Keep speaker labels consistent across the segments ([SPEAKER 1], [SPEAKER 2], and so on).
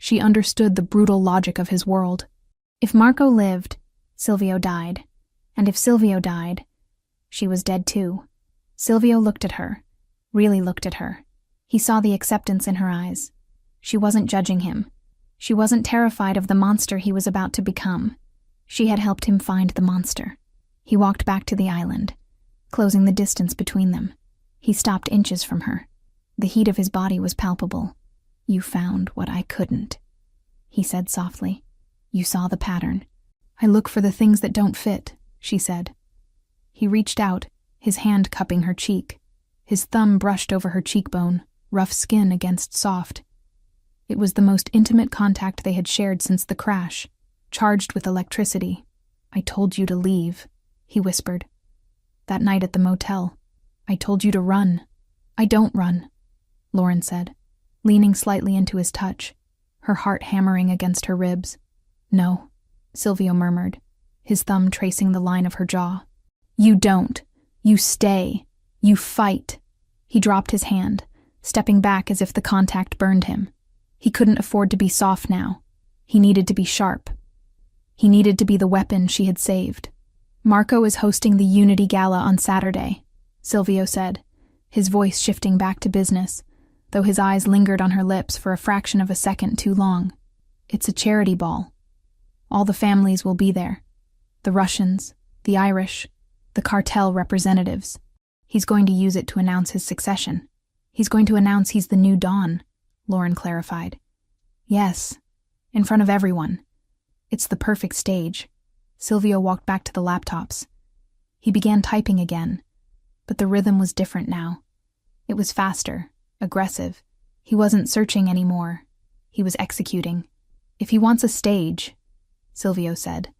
[SPEAKER 1] She understood the brutal logic of his world. If Marco lived, Silvio died. And if Silvio died, she was dead too. Silvio looked at her, really looked at her. He saw the acceptance in her eyes. She wasn't judging him. She wasn't terrified of the monster he was about to become. She had helped him find the monster. He walked back to the island, closing the distance between them. He stopped inches from her. The heat of his body was palpable. "You found what I couldn't," he said softly. "You saw the pattern." "I look for the things that don't fit," she said. He reached out, his hand cupping her cheek. His thumb brushed over her cheekbone, rough skin against soft. It was the most intimate contact they had shared since the crash, charged with electricity. "I told you to leave," he whispered. "That night at the motel, I told you to run." "I don't run," Lauren said, leaning slightly into his touch, her heart hammering against her ribs. "No," Silvio murmured, his thumb tracing the line of her jaw. "You don't. You stay. You fight." He dropped his hand, stepping back as if the contact burned him. He couldn't afford to be soft now. He needed to be sharp. He needed to be the weapon she had saved. "Marco is hosting the Unity Gala on Saturday," Silvio said, his voice shifting back to business, though his eyes lingered on her lips for a fraction of a second too long. "It's a charity ball. All the families will be there. The Russians, the Irish, the cartel representatives. He's going to use it to announce his succession. He's going to announce he's the new Dawn," Lauren clarified. "Yes, in front of everyone. It's the perfect stage." Silvio walked back to the laptops. He began typing again, but the rhythm was different now. It was faster, aggressive. He wasn't searching anymore. He was executing. "If he wants a stage," Silvio said,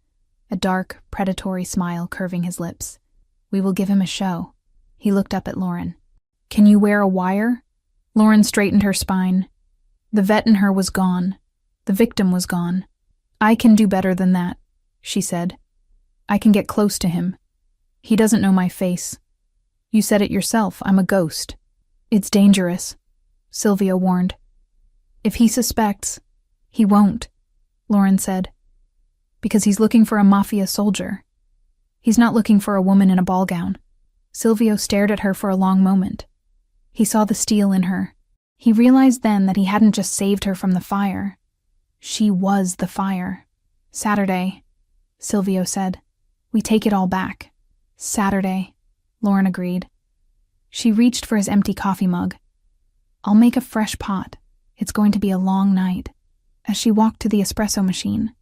[SPEAKER 1] a dark, predatory smile curving his lips, "we will give him a show." He looked up at Lauren. "Can you wear a wire?" Lauren straightened her spine. The vet in her was gone. The victim was gone. "I can do better than that," she said. "I can get close to him. He doesn't know my face. You said it yourself, I'm a ghost." "It's dangerous," Silvio warned. "If he suspects, he won't," Lauren said. "Because he's looking for a Mafia soldier. He's not looking for a woman in a ball gown." Silvio stared at her for a long moment. He saw the steel in her. He realized then that he hadn't just saved her from the fire. She was the fire. "Saturday," Silvio said. "We take it all back." "Saturday," Lauren agreed. She reached for his empty coffee mug. "I'll make a fresh pot. It's going to be a long night." As she walked to the espresso machine,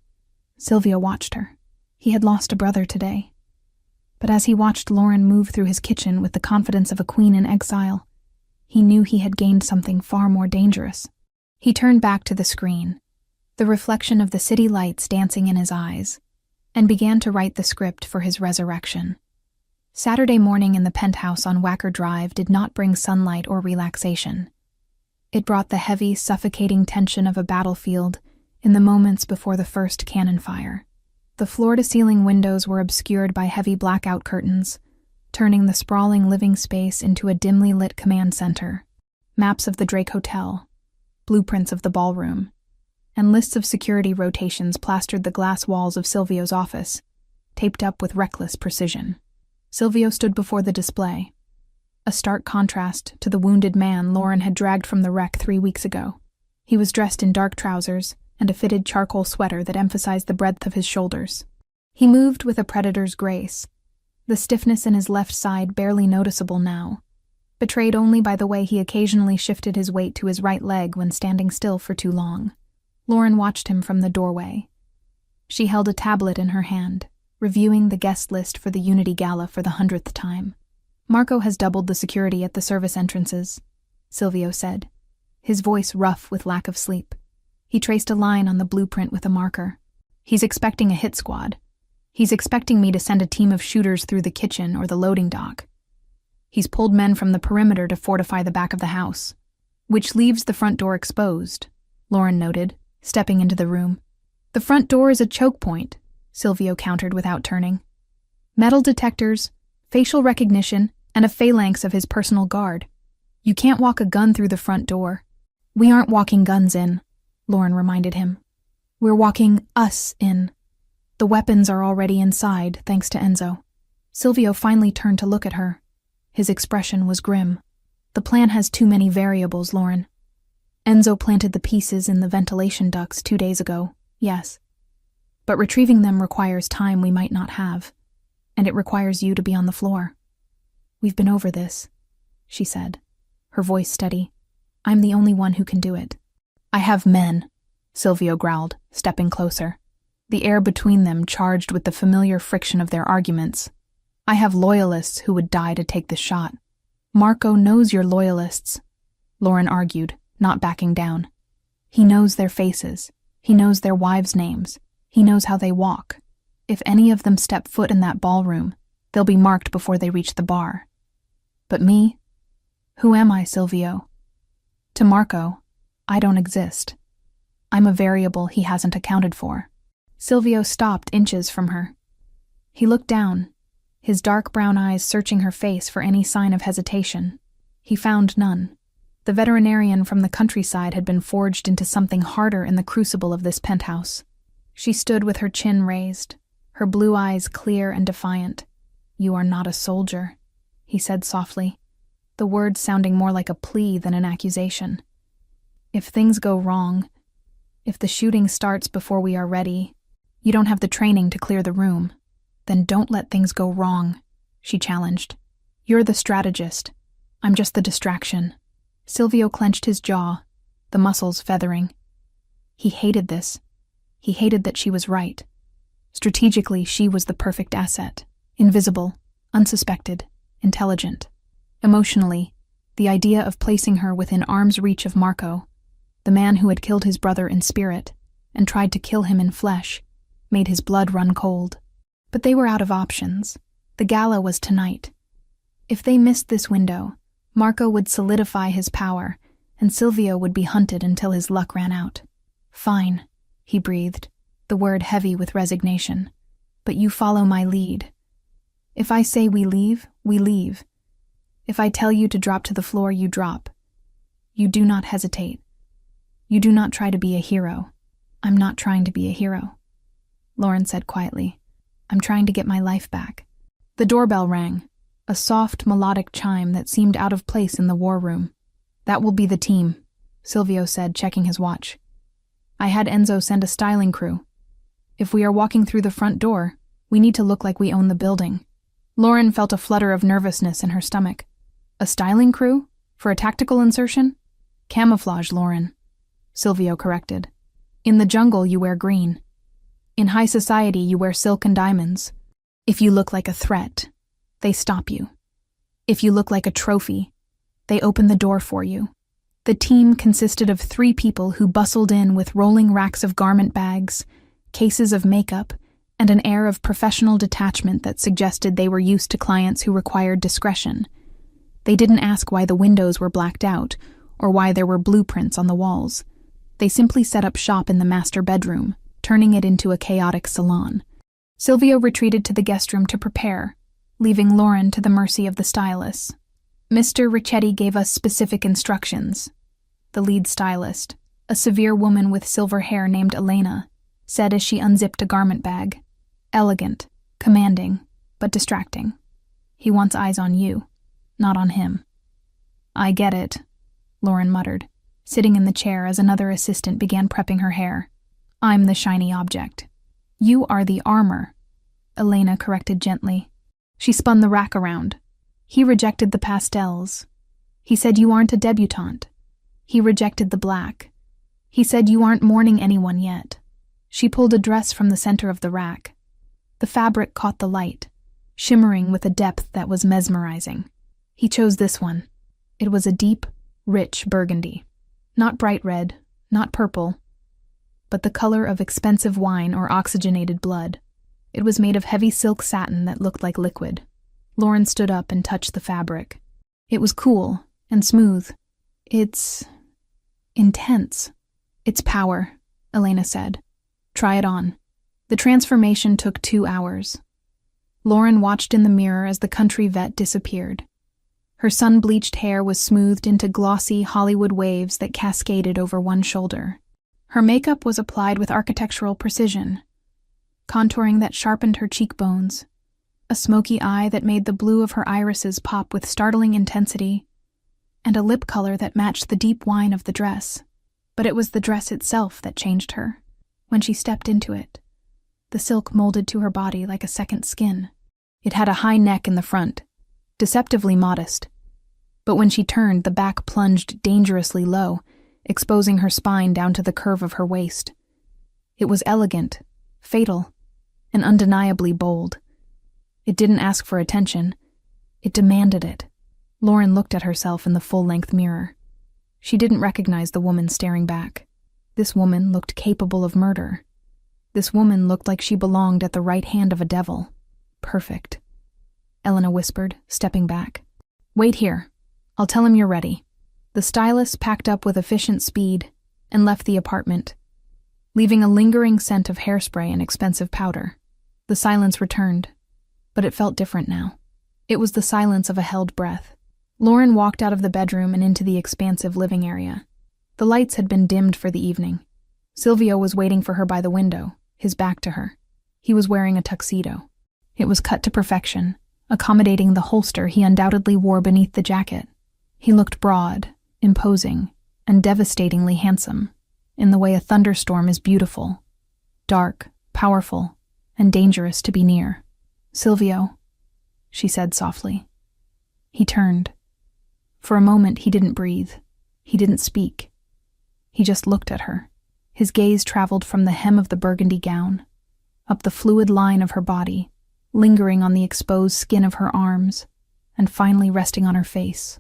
[SPEAKER 1] Silvio watched her. He had lost a brother today. But as he watched Lauren move through his kitchen with the confidence of a queen in exile, he knew he had gained something far more dangerous. He turned back to the screen, the reflection of the city lights dancing in his eyes, and began to write the script for his resurrection. Saturday morning in the penthouse on Wacker Drive did not bring sunlight or relaxation. It brought the heavy, suffocating tension of a battlefield in the moments before the first cannon fire. The floor-to-ceiling windows were obscured by heavy blackout curtains, turning the sprawling living space into a dimly lit command center. Maps of the Drake Hotel, blueprints of the ballroom, and lists of security rotations plastered the glass walls of Silvio's office, taped up with reckless precision. Silvio stood before the display, a stark contrast to the wounded man Lauren had dragged from the wreck 3 weeks ago. He was dressed in dark trousers and a fitted charcoal sweater that emphasized the breadth of his shoulders. He moved with a predator's grace, the stiffness in his left side barely noticeable now, betrayed only by the way he occasionally shifted his weight to his right leg when standing still for too long. Lauren watched him from the doorway. She held a tablet in her hand, reviewing the guest list for the Unity Gala for the 100th time. "Marco has doubled the security at the service entrances," Silvio said, his voice rough with lack of sleep. He traced a line on the blueprint with a marker. "He's expecting a hit squad. He's expecting me to send a team of shooters through the kitchen or the loading dock. He's pulled men from the perimeter to fortify the back of the house, which leaves the front door exposed," Lauren noted, stepping into the room. "The front door is a choke point," Silvio countered without turning. "Metal detectors, facial recognition, and a phalanx of his personal guard. You can't walk a gun through the front door." "We aren't walking guns in," Lauren reminded him. We're walking us in. The weapons are already inside, thanks to Enzo. Silvio finally turned to look at her. His expression was grim. The plan has too many variables, Lauren. Enzo planted the pieces in the ventilation ducts 2 days ago, yes. But retrieving them requires time we might not have, and it requires you to be on the floor. We've been over this, she said, her voice steady. I'm the only one who can do it. I have men, Silvio growled, stepping closer, the air between them charged with the familiar friction of their arguments. I have loyalists who would die to take the shot. Marco knows you're loyalists, Lauren argued, not backing down. He knows their faces. He knows their wives' names. He knows how they walk. If any of them step foot in that ballroom, they'll be marked before they reach the bar. But me? Who am I, Silvio? To Marco, I don't exist. I'm a variable he hasn't accounted for. Silvio stopped inches from her. He looked down, his dark brown eyes searching her face for any sign of hesitation. He found none. The veterinarian from the countryside had been forged into something harder in the crucible of this penthouse. She stood with her chin raised, her blue eyes clear and defiant. You are not a soldier, he said softly, the words sounding more like a plea than an accusation. If things go wrong, if the shooting starts before we are ready, you don't have the training to clear the room. Then don't let things go wrong, she challenged. You're the strategist. I'm just the distraction. Silvio clenched his jaw, the muscles feathering. He hated this. He hated that she was right. Strategically, she was the perfect asset. Invisible, unsuspected, intelligent. Emotionally, the idea of placing her within arm's reach of Marco, the man who had killed his brother in spirit and tried to kill him in flesh, made his blood run cold. But they were out of options. The gala was tonight. If they missed this window, Marco would solidify his power, and Silvio would be hunted until his luck ran out. Fine, he breathed, the word heavy with resignation. But you follow my lead. If I say we leave, we leave. If I tell you to drop to the floor, you drop. You do not hesitate. You do not try to be a hero. I'm not trying to be a hero, Lauren said quietly. I'm trying to get my life back. The doorbell rang, a soft, melodic chime that seemed out of place in the war room. That will be the team, Silvio said, checking his watch. I had Enzo send a styling crew. If we are walking through the front door, we need to look like we own the building. Lauren felt a flutter of nervousness in her stomach. A styling crew? For a tactical insertion? Camouflage, Lauren, Silvio corrected. In the jungle, you wear green. In high society, you wear silk and diamonds. If you look like a threat, they stop you. If you look like a trophy, they open the door for you. The team consisted of 3 people who bustled in with rolling racks of garment bags, cases of makeup, and an air of professional detachment that suggested they were used to clients who required discretion. They didn't ask why the windows were blacked out or why there were blueprints on the walls. They simply set up shop in the master bedroom, turning it into a chaotic salon. Silvio retreated to the guest room to prepare, leaving Lauren to the mercy of the stylists. Mr. Ricchetti gave us specific instructions. The lead stylist, a severe woman with silver hair named Elena, said as she unzipped a garment bag. Elegant, commanding, but distracting. He wants eyes on you, not on him. I get it, Lauren muttered, sitting in the chair as another assistant began prepping her hair. I'm the shiny object. You are the armor, Elena corrected gently. She spun the rack around. He rejected the pastels. He said you aren't a debutante. He rejected the black. He said you aren't mourning anyone yet. She pulled a dress from the center of the rack. The fabric caught the light, shimmering with a depth that was mesmerizing. He chose this one. It was a deep, rich burgundy. Not bright red, not purple, but the color of expensive wine or oxygenated blood. It was made of heavy silk satin that looked like liquid. Lauren stood up and touched the fabric. It was cool and smooth. It's intense. It's power, Elena said. Try it on. The transformation took 2 hours. Lauren watched in the mirror as the country vet disappeared. Her sun-bleached hair was smoothed into glossy Hollywood waves that cascaded over one shoulder. Her makeup was applied with architectural precision, contouring that sharpened her cheekbones, a smoky eye that made the blue of her irises pop with startling intensity, and a lip color that matched the deep wine of the dress. But it was the dress itself that changed her. When she stepped into it, the silk molded to her body like a second skin. It had a high neck in the front, deceptively modest, but when she turned, the back plunged dangerously low, exposing her spine down to the curve of her waist. It was elegant, fatal, and undeniably bold. It didn't ask for attention. It demanded it. Lauren looked at herself in the full-length mirror. She didn't recognize the woman staring back. This woman looked capable of murder. This woman looked like she belonged at the right hand of a devil. Perfect. Elena whispered, stepping back. Wait here. I'll tell him you're ready. The stylist packed up with efficient speed and left the apartment, leaving a lingering scent of hairspray and expensive powder. The silence returned, but it felt different now. It was the silence of a held breath. Lauren walked out of the bedroom and into the expansive living area. The lights had been dimmed for the evening. Silvio was waiting for her by the window, his back to her. He was wearing a tuxedo. It was cut to perfection, accommodating the holster he undoubtedly wore beneath the jacket. He looked broad, imposing, and devastatingly handsome, in the way a thunderstorm is beautiful, dark, powerful, and dangerous to be near. Silvio, she said softly. He turned. For a moment he didn't breathe. He didn't speak. He just looked at her. His gaze traveled from the hem of the burgundy gown, up the fluid line of her body, lingering on the exposed skin of her arms, and finally resting on her face.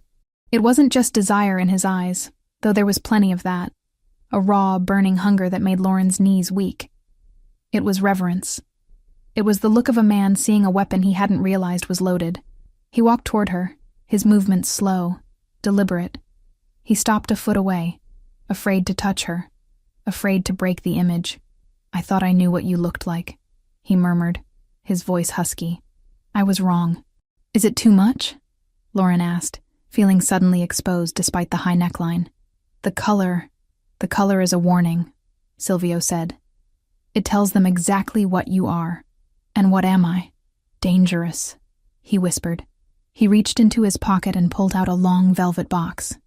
[SPEAKER 1] It wasn't just desire in his eyes, though there was plenty of that, a raw, burning hunger that made Lauren's knees weak. It was reverence. It was the look of a man seeing a weapon he hadn't realized was loaded. He walked toward her, his movements slow, deliberate. He stopped a foot away, afraid to touch her, afraid to break the image. I thought I knew what you looked like, he murmured, his voice husky. I was wrong. Is it too much? Lauren asked, feeling suddenly exposed despite the high neckline. The color is a warning, Silvio said. It tells them exactly what you are. And what am I? Dangerous, he whispered. He reached into his pocket and pulled out a long velvet box.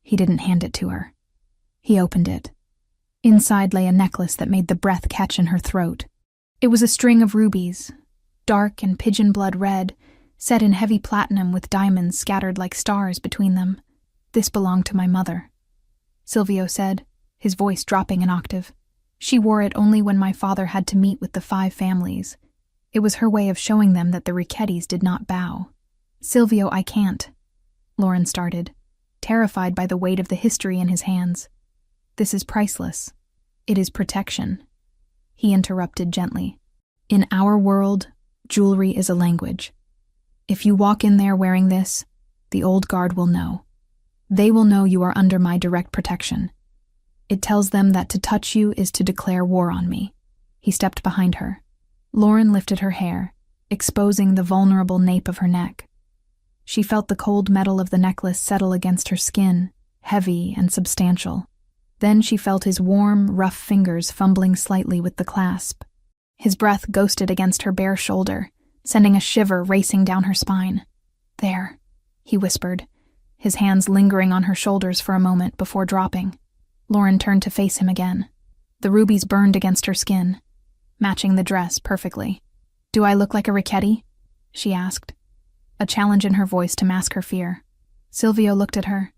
[SPEAKER 1] He didn't hand it to her. He opened it. Inside lay a necklace that made the breath catch in her throat. It was a string of rubies, dark and pigeon blood red, set in heavy platinum with diamonds scattered like stars between them. This belonged to my mother, Silvio said, his voice dropping an octave. She wore it only when my father had to meet with the 5 families. It was her way of showing them that the Ricchettis did not bow. Silvio, I can't, Lauren started, terrified by the weight of the history in his hands. This is priceless. It is protection. He interrupted gently. In our world, jewelry is a language. If you walk in there wearing this, the old guard will know. They will know you are under my direct protection. It tells them that to touch you is to declare war on me. He stepped behind her. Lauren lifted her hair, exposing the vulnerable nape of her neck. She felt the cold metal of the necklace settle against her skin, heavy and substantial. Then she felt his warm, rough fingers fumbling slightly with the clasp. His breath ghosted against her bare shoulder, sending a shiver racing down her spine. There, he whispered, his hands lingering on her shoulders for a moment before dropping. Lauren turned to face him again. The rubies burned against her skin, matching the dress perfectly. Do I look like a Ricchetti? She asked, a challenge in her voice to mask her fear. Silvio looked at her,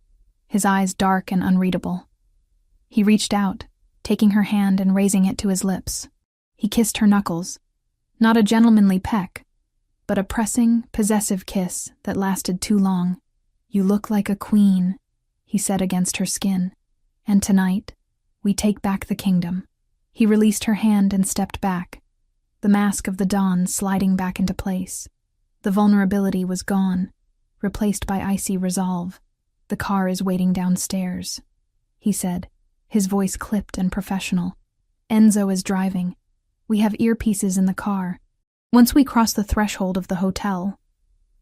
[SPEAKER 1] his eyes dark and unreadable. He reached out, taking her hand and raising it to his lips. He kissed her knuckles, not a gentlemanly peck, but a pressing, possessive kiss that lasted too long. You look like a queen, he said against her skin. And tonight, we take back the kingdom. He released her hand and stepped back, the mask of the dawn sliding back into place. The vulnerability was gone, replaced by icy resolve. The car is waiting downstairs, he said, his voice clipped and professional. Enzo is driving. We have earpieces in the car. Once we cross the threshold of the hotel,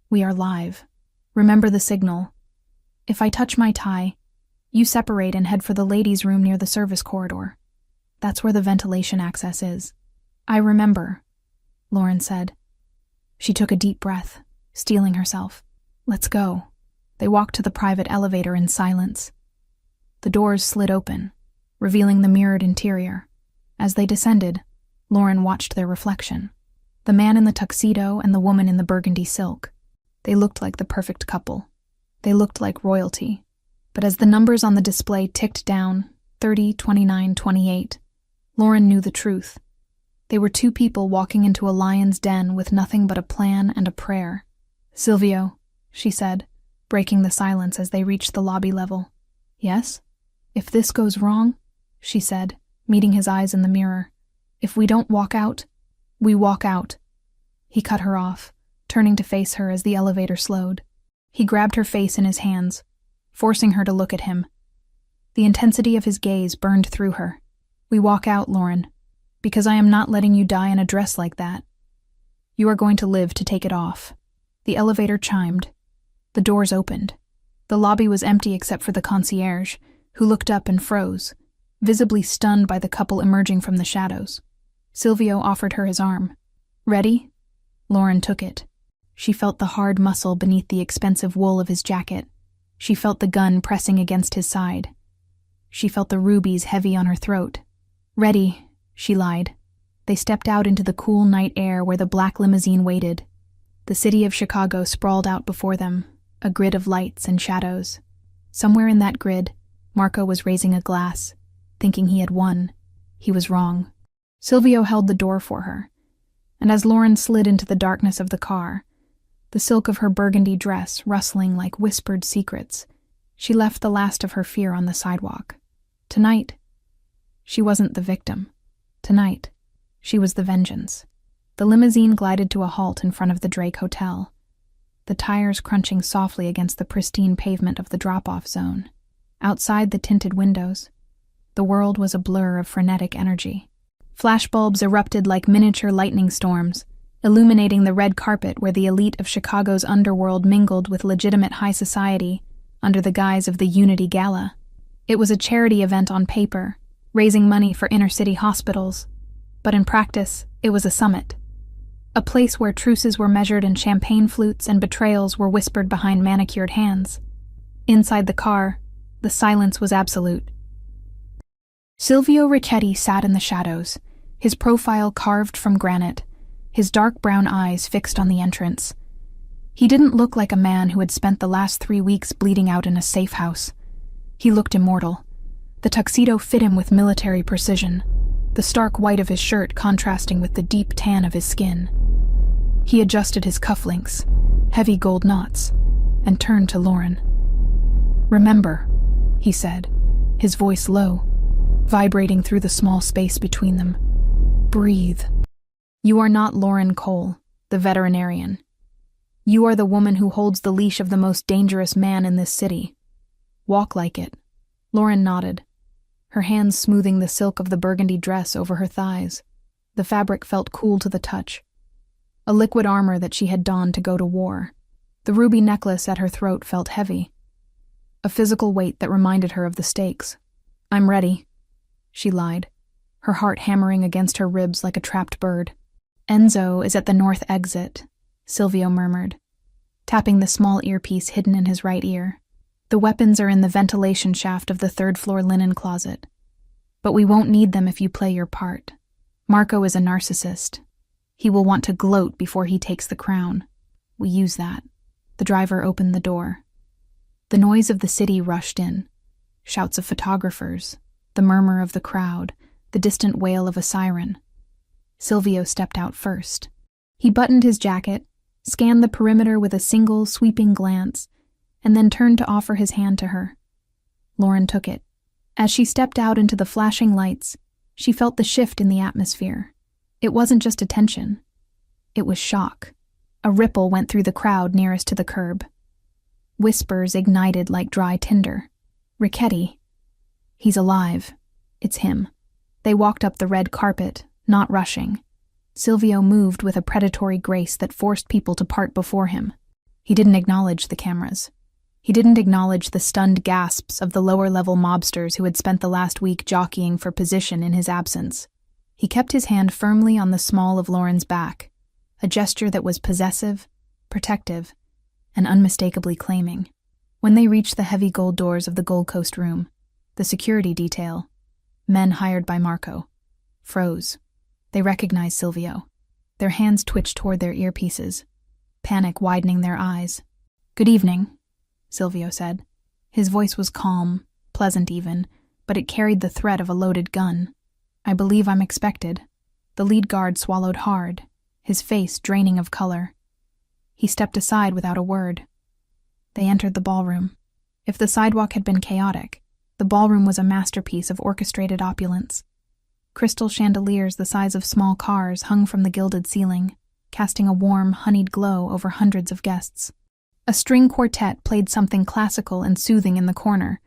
[SPEAKER 1] we are live. Remember the signal. If I touch my tie, you separate and head for the ladies' room near the service corridor. That's where the ventilation access is. I remember, Lauren said. She took a deep breath, steeling herself. Let's go. They walked to the private elevator in silence. The doors slid open, revealing the mirrored interior. As they descended, Lauren watched their reflection. The man in the tuxedo and the woman in the burgundy silk. They looked like the perfect couple. They looked like royalty. But as the numbers on the display ticked down, 30, 29, 28, Lauren knew the truth. They were two people walking into a lion's den with nothing but a plan and a prayer. Silvio, she said, breaking the silence as they reached the lobby level. Yes? If this goes wrong, she said, meeting his eyes in the mirror. If we don't walk out, we walk out. He cut her off, turning to face her as the elevator slowed. He grabbed her face in his hands, forcing her to look at him. The intensity of his gaze burned through her. We walk out, Lauren, because I am not letting you die in a dress like that. You are going to live to take it off. The elevator chimed. The doors opened. The lobby was empty except for the concierge, who looked up and froze, visibly stunned by the couple emerging from the shadows. Silvio offered her his arm. Ready? Lauren took it. She felt the hard muscle beneath the expensive wool of his jacket. She felt the gun pressing against his side. She felt the rubies heavy on her throat. Ready, she lied. They stepped out into the cool night air where the black limousine waited. The city of Chicago sprawled out before them, a grid of lights and shadows. Somewhere in that grid, Marco was raising a glass, thinking he had won. He was wrong. Silvio held the door for her, and as Lauren slid into the darkness of the car, the silk of her burgundy dress rustling like whispered secrets, she left the last of her fear on the sidewalk. Tonight, she wasn't the victim. Tonight, she was the vengeance. The limousine glided to a halt in front of the Drake Hotel, the tires crunching softly against the pristine pavement of the drop-off zone. Outside the tinted windows, the world was a blur of frenetic energy. Flashbulbs erupted like miniature lightning storms, illuminating the red carpet where the elite of Chicago's underworld mingled with legitimate high society under the guise of the Unity Gala. It was a charity event on paper, raising money for inner-city hospitals, but in practice, it was a summit. A place where truces were measured in champagne flutes and betrayals were whispered behind manicured hands. Inside the car, the silence was absolute. Silvio Ricchetti sat in the shadows, his profile carved from granite, his dark brown eyes fixed on the entrance. He didn't look like a man who had spent the last 3 weeks bleeding out in a safe house. He looked immortal. The tuxedo fit him with military precision, the stark white of his shirt contrasting with the deep tan of his skin. He adjusted his cufflinks, heavy gold knots, and turned to Lauren. Remember, he said, his voice low, vibrating through the small space between them. Breathe. You are not Lauren Cole, the veterinarian. You are the woman who holds the leash of the most dangerous man in this city. Walk like it. Lauren nodded, her hands smoothing the silk of the burgundy dress over her thighs. The fabric felt cool to the touch. A liquid armor that she had donned to go to war. The ruby necklace at her throat felt heavy. A physical weight that reminded her of the stakes. I'm ready, she lied, her heart hammering against her ribs like a trapped bird. Enzo is at the north exit, Silvio murmured, tapping the small earpiece hidden in his right ear. The weapons are in the ventilation shaft of the third-floor linen closet. But we won't need them if you play your part. Marco is a narcissist. He will want to gloat before he takes the crown. We use that. The driver opened the door. The noise of the city rushed in. Shouts of photographers, the murmur of the crowd, the distant wail of a siren. Silvio stepped out first. He buttoned his jacket, scanned the perimeter with a single, sweeping glance, and then turned to offer his hand to her. Lauren took it. As she stepped out into the flashing lights, she felt the shift in the atmosphere. It wasn't just attention. It was shock. A ripple went through the crowd nearest to the curb. Whispers ignited like dry tinder. Ricchetti. He's alive. It's him. They walked up the red carpet, not rushing. Silvio moved with a predatory grace that forced people to part before him. He didn't acknowledge the cameras. He didn't acknowledge the stunned gasps of the lower-level mobsters who had spent the last week jockeying for position in his absence. He kept his hand firmly on the small of Lauren's back, a gesture that was possessive, protective, and unmistakably claiming. When they reached the heavy gold doors of the Gold Coast room, the security detail, men hired by Marco, froze. They recognized Silvio. Their hands twitched toward their earpieces, panic widening their eyes. "Good evening," Silvio said. His voice was calm, pleasant even, but it carried the threat of a loaded gun. "I believe I'm expected." The lead guard swallowed hard, his face draining of color. He stepped aside without a word. They entered the ballroom. If the sidewalk had been chaotic, the ballroom was a masterpiece of orchestrated opulence. Crystal chandeliers the size of small cars hung from the gilded ceiling, casting a warm, honeyed glow over hundreds of guests. A string quartet played something classical and soothing in the corner,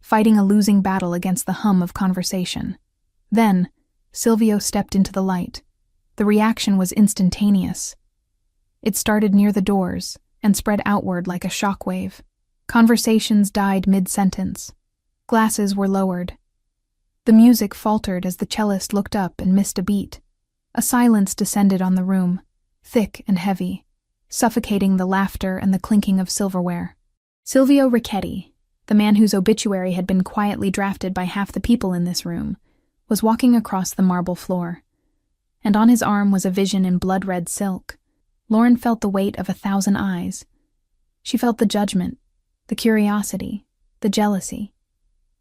[SPEAKER 1] fighting a losing battle against the hum of conversation. Then, Silvio stepped into the light. The reaction was instantaneous. It started near the doors and spread outward like a shockwave. Conversations died mid-sentence. Glasses were lowered. The music faltered as the cellist looked up and missed a beat. A silence descended on the room, thick and heavy, suffocating the laughter and the clinking of silverware. Silvio Ricchetti, the man whose obituary had been quietly drafted by half the people in this room, was walking across the marble floor, and on his arm was a vision in blood-red silk. Lauren felt the weight of 1,000 eyes. She felt the judgment, the curiosity, the jealousy.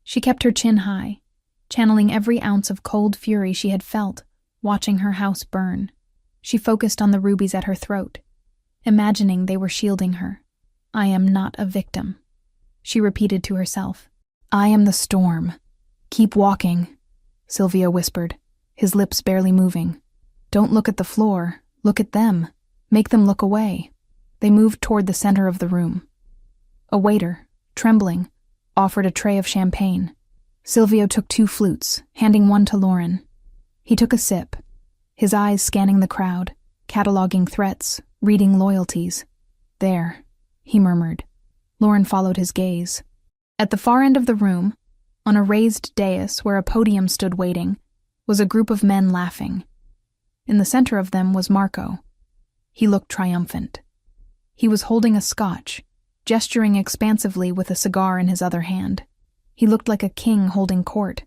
[SPEAKER 1] She kept her chin high, channeling every ounce of cold fury she had felt, watching her house burn. She focused on the rubies at her throat, imagining they were shielding her. "I am not a victim," she repeated to herself. "I am the storm. Keep walking," Silvio whispered, his lips barely moving. "Don't look at the floor, look at them. Make them look away." They moved toward the center of the room. A waiter, trembling, offered a tray of champagne. Silvio took 2 flutes, handing one to Lauren. He took a sip, his eyes scanning the crowd, cataloging threats, reading loyalties. "There," he murmured. Lauren followed his gaze. At the far end of the room, on a raised dais where a podium stood waiting, was a group of men laughing. In the center of them was Marco. He looked triumphant. He was holding a scotch, gesturing expansively with a cigar in his other hand. He looked like a king holding court.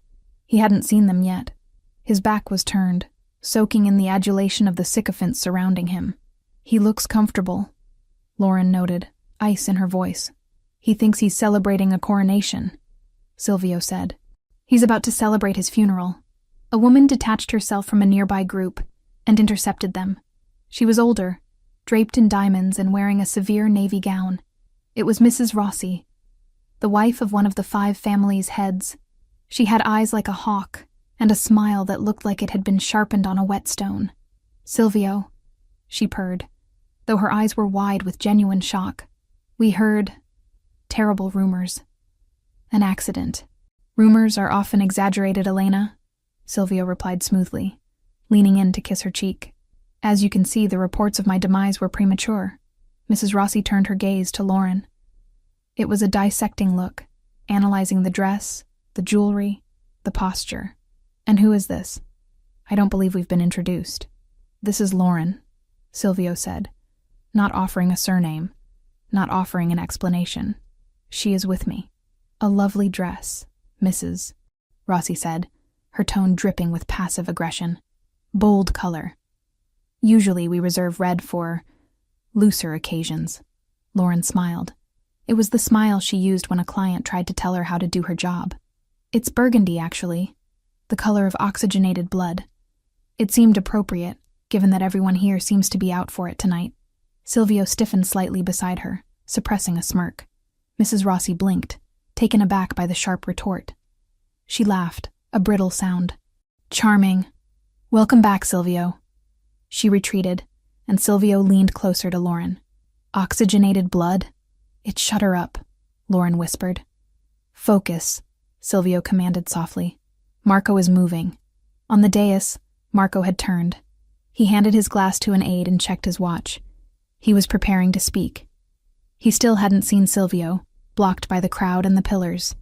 [SPEAKER 1] He hadn't seen them yet. His back was turned, soaking in the adulation of the sycophants surrounding him. "He looks comfortable," Lauren noted, ice in her voice. "He thinks he's celebrating a coronation," Silvio said. "He's about to celebrate his funeral." A woman detached herself from a nearby group and intercepted them. She was older, draped in diamonds and wearing a severe navy gown. It was Mrs. Rossi, the wife of one of the 5 families' heads. She had eyes like a hawk and a smile that looked like it had been sharpened on a whetstone. "Silvio," she purred, though her eyes were wide with genuine shock. "We heard terrible rumors. An accident." "Rumors are often exaggerated, Elena," Silvio replied smoothly, leaning in to kiss her cheek. "As you can see, the reports of my demise were premature." Mrs. Rossi turned her gaze to Lauren. It was a dissecting look, analyzing the dress, the jewelry, the posture. "And who is this? I don't believe we've been introduced." "This is Lauren," Silvio said, not offering a surname, not offering an explanation. "She is with me." "A lovely dress, Mrs." Rossi said, her tone dripping with passive aggression. "Bold color. Usually we reserve red for looser occasions." Lauren smiled. It was the smile she used when a client tried to tell her how to do her job. "It's burgundy, actually, the color of oxygenated blood. It seemed appropriate, given that everyone here seems to be out for it tonight." Silvio stiffened slightly beside her, suppressing a smirk. Mrs. Rossi blinked, taken aback by the sharp retort. She laughed, a brittle sound. "Charming. Welcome back, Silvio." She retreated, and Silvio leaned closer to Lauren. "Oxygenated blood? It shut her up," Lauren whispered. "Focus," Silvio commanded softly. "Marco is moving." On the dais, Marco had turned. He handed his glass to an aide and checked his watch. He was preparing to speak. He still hadn't seen Silvio, blocked by the crowd and the pillars.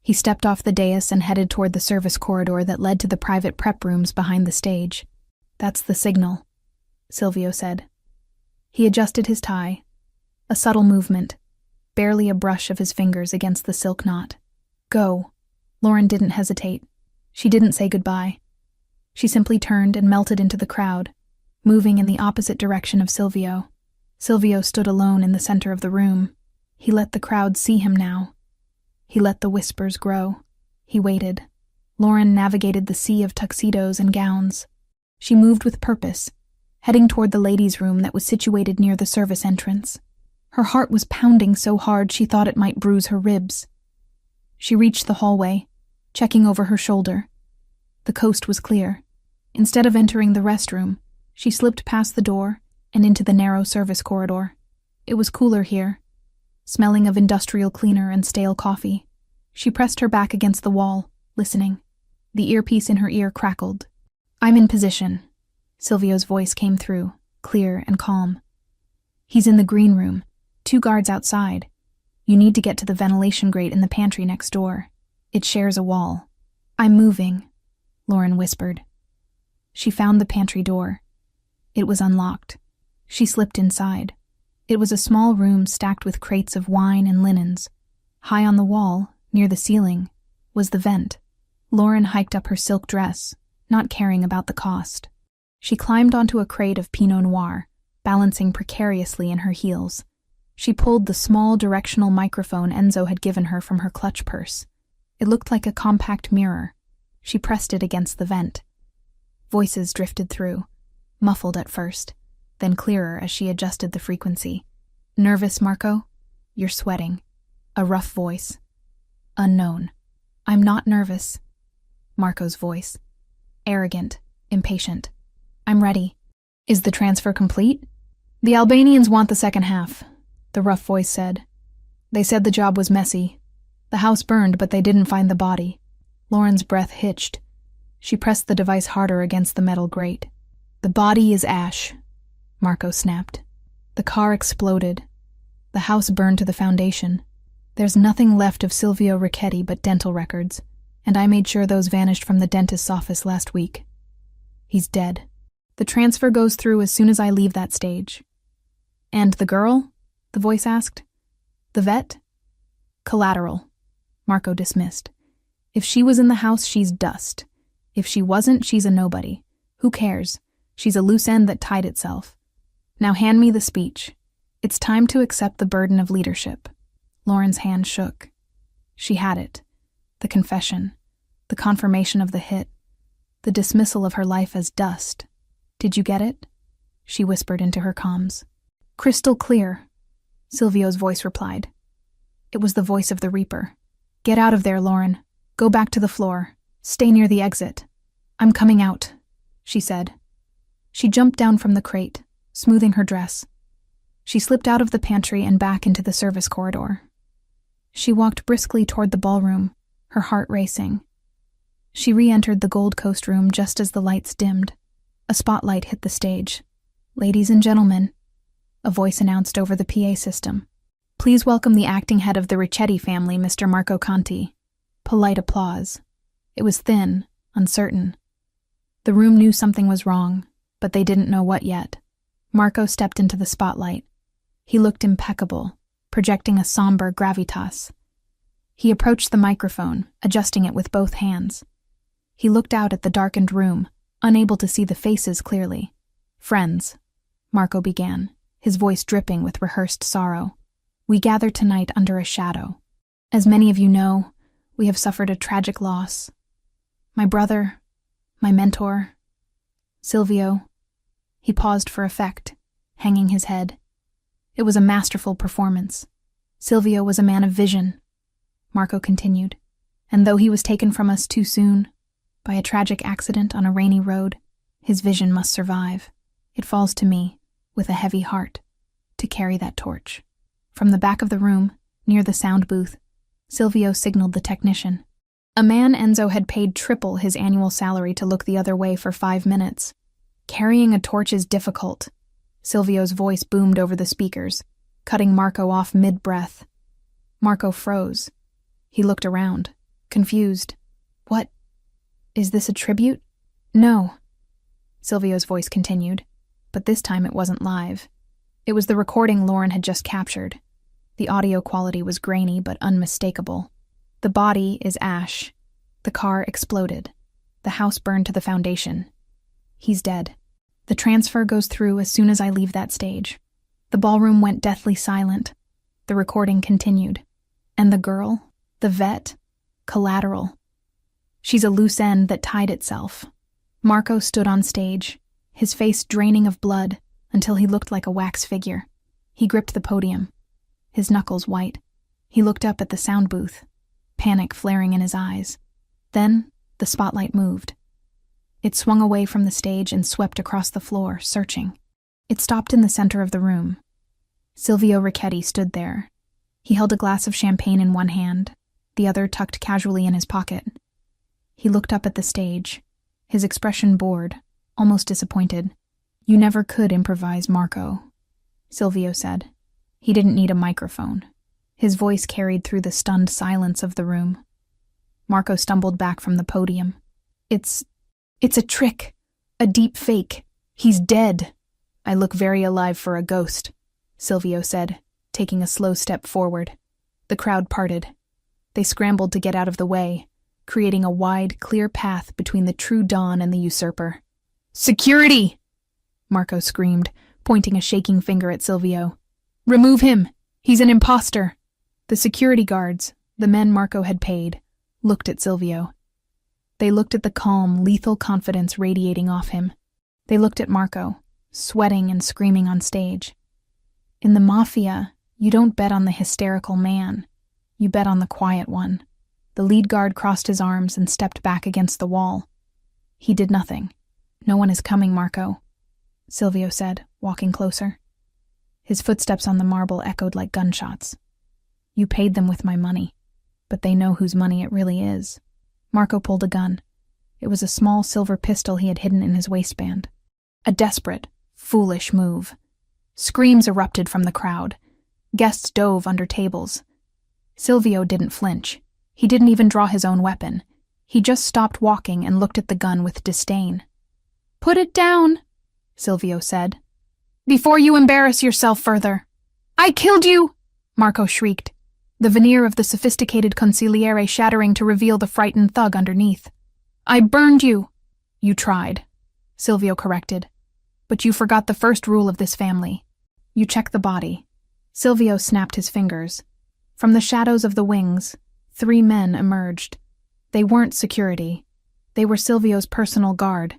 [SPEAKER 1] He stepped off the dais and headed toward the service corridor that led to the private prep rooms behind the stage. "That's the signal," Silvio said. He adjusted his tie. A subtle movement, barely a brush of his fingers against the silk knot. "Go." Lauren didn't hesitate. She didn't say goodbye. She simply turned and melted into the crowd, moving in the opposite direction of Silvio. Silvio stood alone in the center of the room. He let the crowd see him now. He let the whispers grow. He waited. Lauren navigated the sea of tuxedos and gowns. She moved with purpose, heading toward the ladies' room that was situated near the service entrance. Her heart was pounding so hard she thought it might bruise her ribs. She reached the hallway, checking over her shoulder. The coast was clear. Instead of entering the restroom, she slipped past the door and into the narrow service corridor. It was cooler here, smelling of industrial cleaner and stale coffee. She pressed her back against the wall, listening. The earpiece in her ear crackled. "I'm in position." Silvio's voice came through, clear and calm. "He's in the green room, 2 guards outside. You need to get to the ventilation grate in the pantry next door. It shares a wall." "I'm moving," Lauren whispered. She found the pantry door. It was unlocked. She slipped inside. It was a small room stacked with crates of wine and linens. High on the wall, near the ceiling, was the vent. Lauren hiked up her silk dress, not caring about the cost. She climbed onto a crate of Pinot Noir, balancing precariously in her heels. She pulled the small directional microphone Enzo had given her from her clutch purse. It looked like a compact mirror. She pressed it against the vent. Voices drifted through, muffled at first, then clearer as she adjusted the frequency. "Nervous, Marco? You're sweating." A rough voice. "Unknown." "I'm not nervous." Marco's voice. Arrogant, impatient. "I'm ready." "Is the transfer complete?" "The Albanians want the second half," the rough voice said. "They said the job was messy. The house burned, but they didn't find the body." Lauren's breath hitched. She pressed the device harder against the metal grate. "The body is ash," Marco snapped. The car exploded. The house burned to the foundation. "There's nothing left of Silvio Ricchetti but dental records, and I made sure those vanished from the dentist's office last week. He's dead. The transfer goes through as soon as I leave that stage." "And the girl?" the voice asked. "The vet?" "Collateral," Marco dismissed. "If she was in the house, she's dust. If she wasn't, she's a nobody. Who cares? She's a loose end that tied itself. Now hand me the speech. It's time to accept the burden of leadership." Lauren's hand shook. She had it. The confession. The confirmation of the hit. The dismissal of her life as dust. "Did you get it?" she whispered into her comms. "Crystal clear," Silvio's voice replied. It was the voice of the Reaper. "Get out of there, Lauren. Go back to the floor. Stay near the exit." "I'm coming out," she said. She jumped down from the crate, smoothing her dress. She slipped out of the pantry and back into the service corridor. She walked briskly toward the ballroom, her heart racing. She re-entered the Gold Coast room just as the lights dimmed. A spotlight hit the stage. "Ladies and gentlemen," a voice announced over the PA system. "Please welcome the acting head of the Ricchetti family, Mr. Marco Conti." Polite applause. It was thin, uncertain. The room knew something was wrong, but they didn't know what yet. Marco stepped into the spotlight. He looked impeccable, projecting a somber gravitas. He approached the microphone, adjusting it with both hands. He looked out at the darkened room, unable to see the faces clearly. "Friends," Marco began, his voice dripping with rehearsed sorrow. "We gather tonight under a shadow. As many of you know, we have suffered a tragic loss. My brother, my mentor, Silvio." He paused for effect, hanging his head. It was a masterful performance. "Silvio was a man of vision," Marco continued, "and though he was taken from us too soon, by a tragic accident on a rainy road, his vision must survive. It falls to me, with a heavy heart, to carry that torch." From the back of the room, near the sound booth, Silvio signaled the technician. A man Enzo had paid triple his annual salary to look the other way for 5 minutes. "Carrying a torch is difficult," Silvio's voice boomed over the speakers, cutting Marco off mid-breath. Marco froze. He looked around, confused. What? Is this a tribute? No. Silvio's voice continued, but this time it wasn't live. It was the recording Lauren had just captured. The audio quality was grainy but unmistakable. The body is ash. The car exploded. The house burned to the foundation. He's dead. The transfer goes through as soon as I leave that stage. The ballroom went deathly silent. The recording continued. And the girl, the vet, collateral. She's a loose end that tied itself. Marco stood on stage, his face draining of blood until he looked like a wax figure. He gripped the podium, his knuckles white. He looked up at the sound booth, panic flaring in his eyes. Then the spotlight moved. It swung away from the stage and swept across the floor, searching. It stopped in the center of the room. Silvio Ricchetti stood there. He held a glass of champagne in one hand, the other tucked casually in his pocket. He looked up at the stage, his expression bored, almost disappointed. You never could improvise, Marco, Silvio said. He didn't need a microphone. His voice carried through the stunned silence of the room. Marco stumbled back from the podium. It's a trick, a deep fake. He's dead. I look very alive for a ghost, Silvio said, taking a slow step forward. The crowd parted. They scrambled to get out of the way, creating a wide, clear path between the true Don and the usurper. Security! Marco screamed, pointing a shaking finger at Silvio. Remove him! He's an imposter! The security guards, the men Marco had paid, looked at Silvio. They looked at the calm, lethal confidence radiating off him. They looked at Marco, sweating and screaming on stage. In the Mafia, you don't bet on the hysterical man. You bet on the quiet one. The lead guard crossed his arms and stepped back against the wall. He did nothing. No one is coming, Marco, Silvio said, walking closer. His footsteps on the marble echoed like gunshots. You paid them with my money, but they know whose money it really is. Marco pulled a gun. It was a small silver pistol he had hidden in his waistband. A desperate, foolish move. Screams erupted from the crowd. Guests dove under tables. Silvio didn't flinch. He didn't even draw his own weapon. He just stopped walking and looked at the gun with disdain. Put it down, Silvio said, before you embarrass yourself further. I killed you, Marco shrieked, the veneer of the sophisticated consigliere shattering to reveal the frightened thug underneath. I burned you. You tried, Silvio corrected, but you forgot the first rule of this family. You check the body. Silvio snapped his fingers. From the shadows of the wings, 3 men emerged. They weren't security. They were Silvio's personal guard.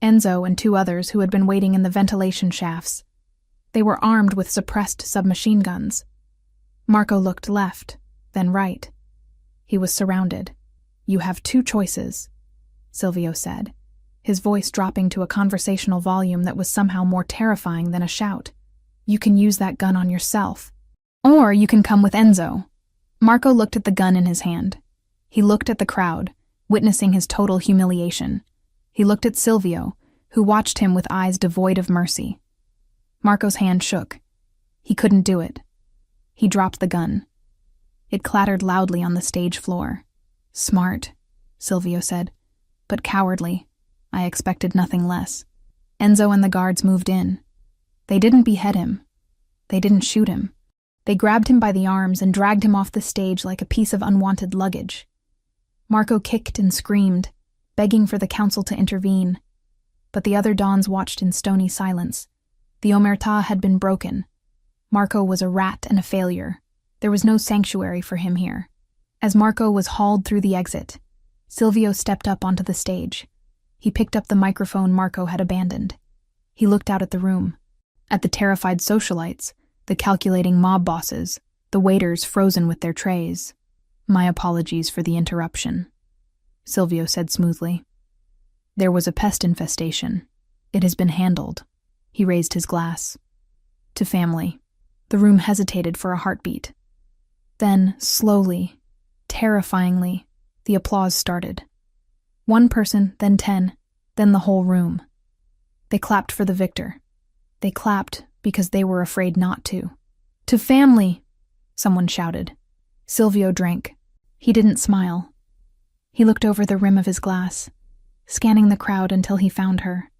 [SPEAKER 1] Enzo and 2 others who had been waiting in the ventilation shafts. They were armed with suppressed submachine guns. Marco looked left, then right. He was surrounded. You have 2 choices, Silvio said, his voice dropping to a conversational volume that was somehow more terrifying than a shout. You can use that gun on yourself. Or you can come with Enzo. Marco looked at the gun in his hand. He looked at the crowd, witnessing his total humiliation. He looked at Silvio, who watched him with eyes devoid of mercy. Marco's hand shook. He couldn't do it. He dropped the gun. It clattered loudly on the stage floor. Smart, Silvio said, but cowardly. I expected nothing less. Enzo and the guards moved in. They didn't behead him. They didn't shoot him. They grabbed him by the arms and dragged him off the stage like a piece of unwanted luggage. Marco kicked and screamed, begging for the council to intervene. But the other dons watched in stony silence. The omertà had been broken. Marco was a rat and a failure. There was no sanctuary for him here. As Marco was hauled through the exit, Silvio stepped up onto the stage. He picked up the microphone Marco had abandoned. He looked out at the room, at the terrified socialites, the calculating mob bosses, the waiters frozen with their trays. My apologies for the interruption, Silvio said smoothly. There was a pest infestation. It has been handled. He raised his glass. To family. The room hesitated for a heartbeat. Then, slowly, terrifyingly, the applause started. 1 person, then 10, then the whole room. They clapped for the victor. They clapped because they were afraid not to. To family, someone shouted. Silvio drank. He didn't smile. He looked over the rim of his glass, scanning the crowd until he found her.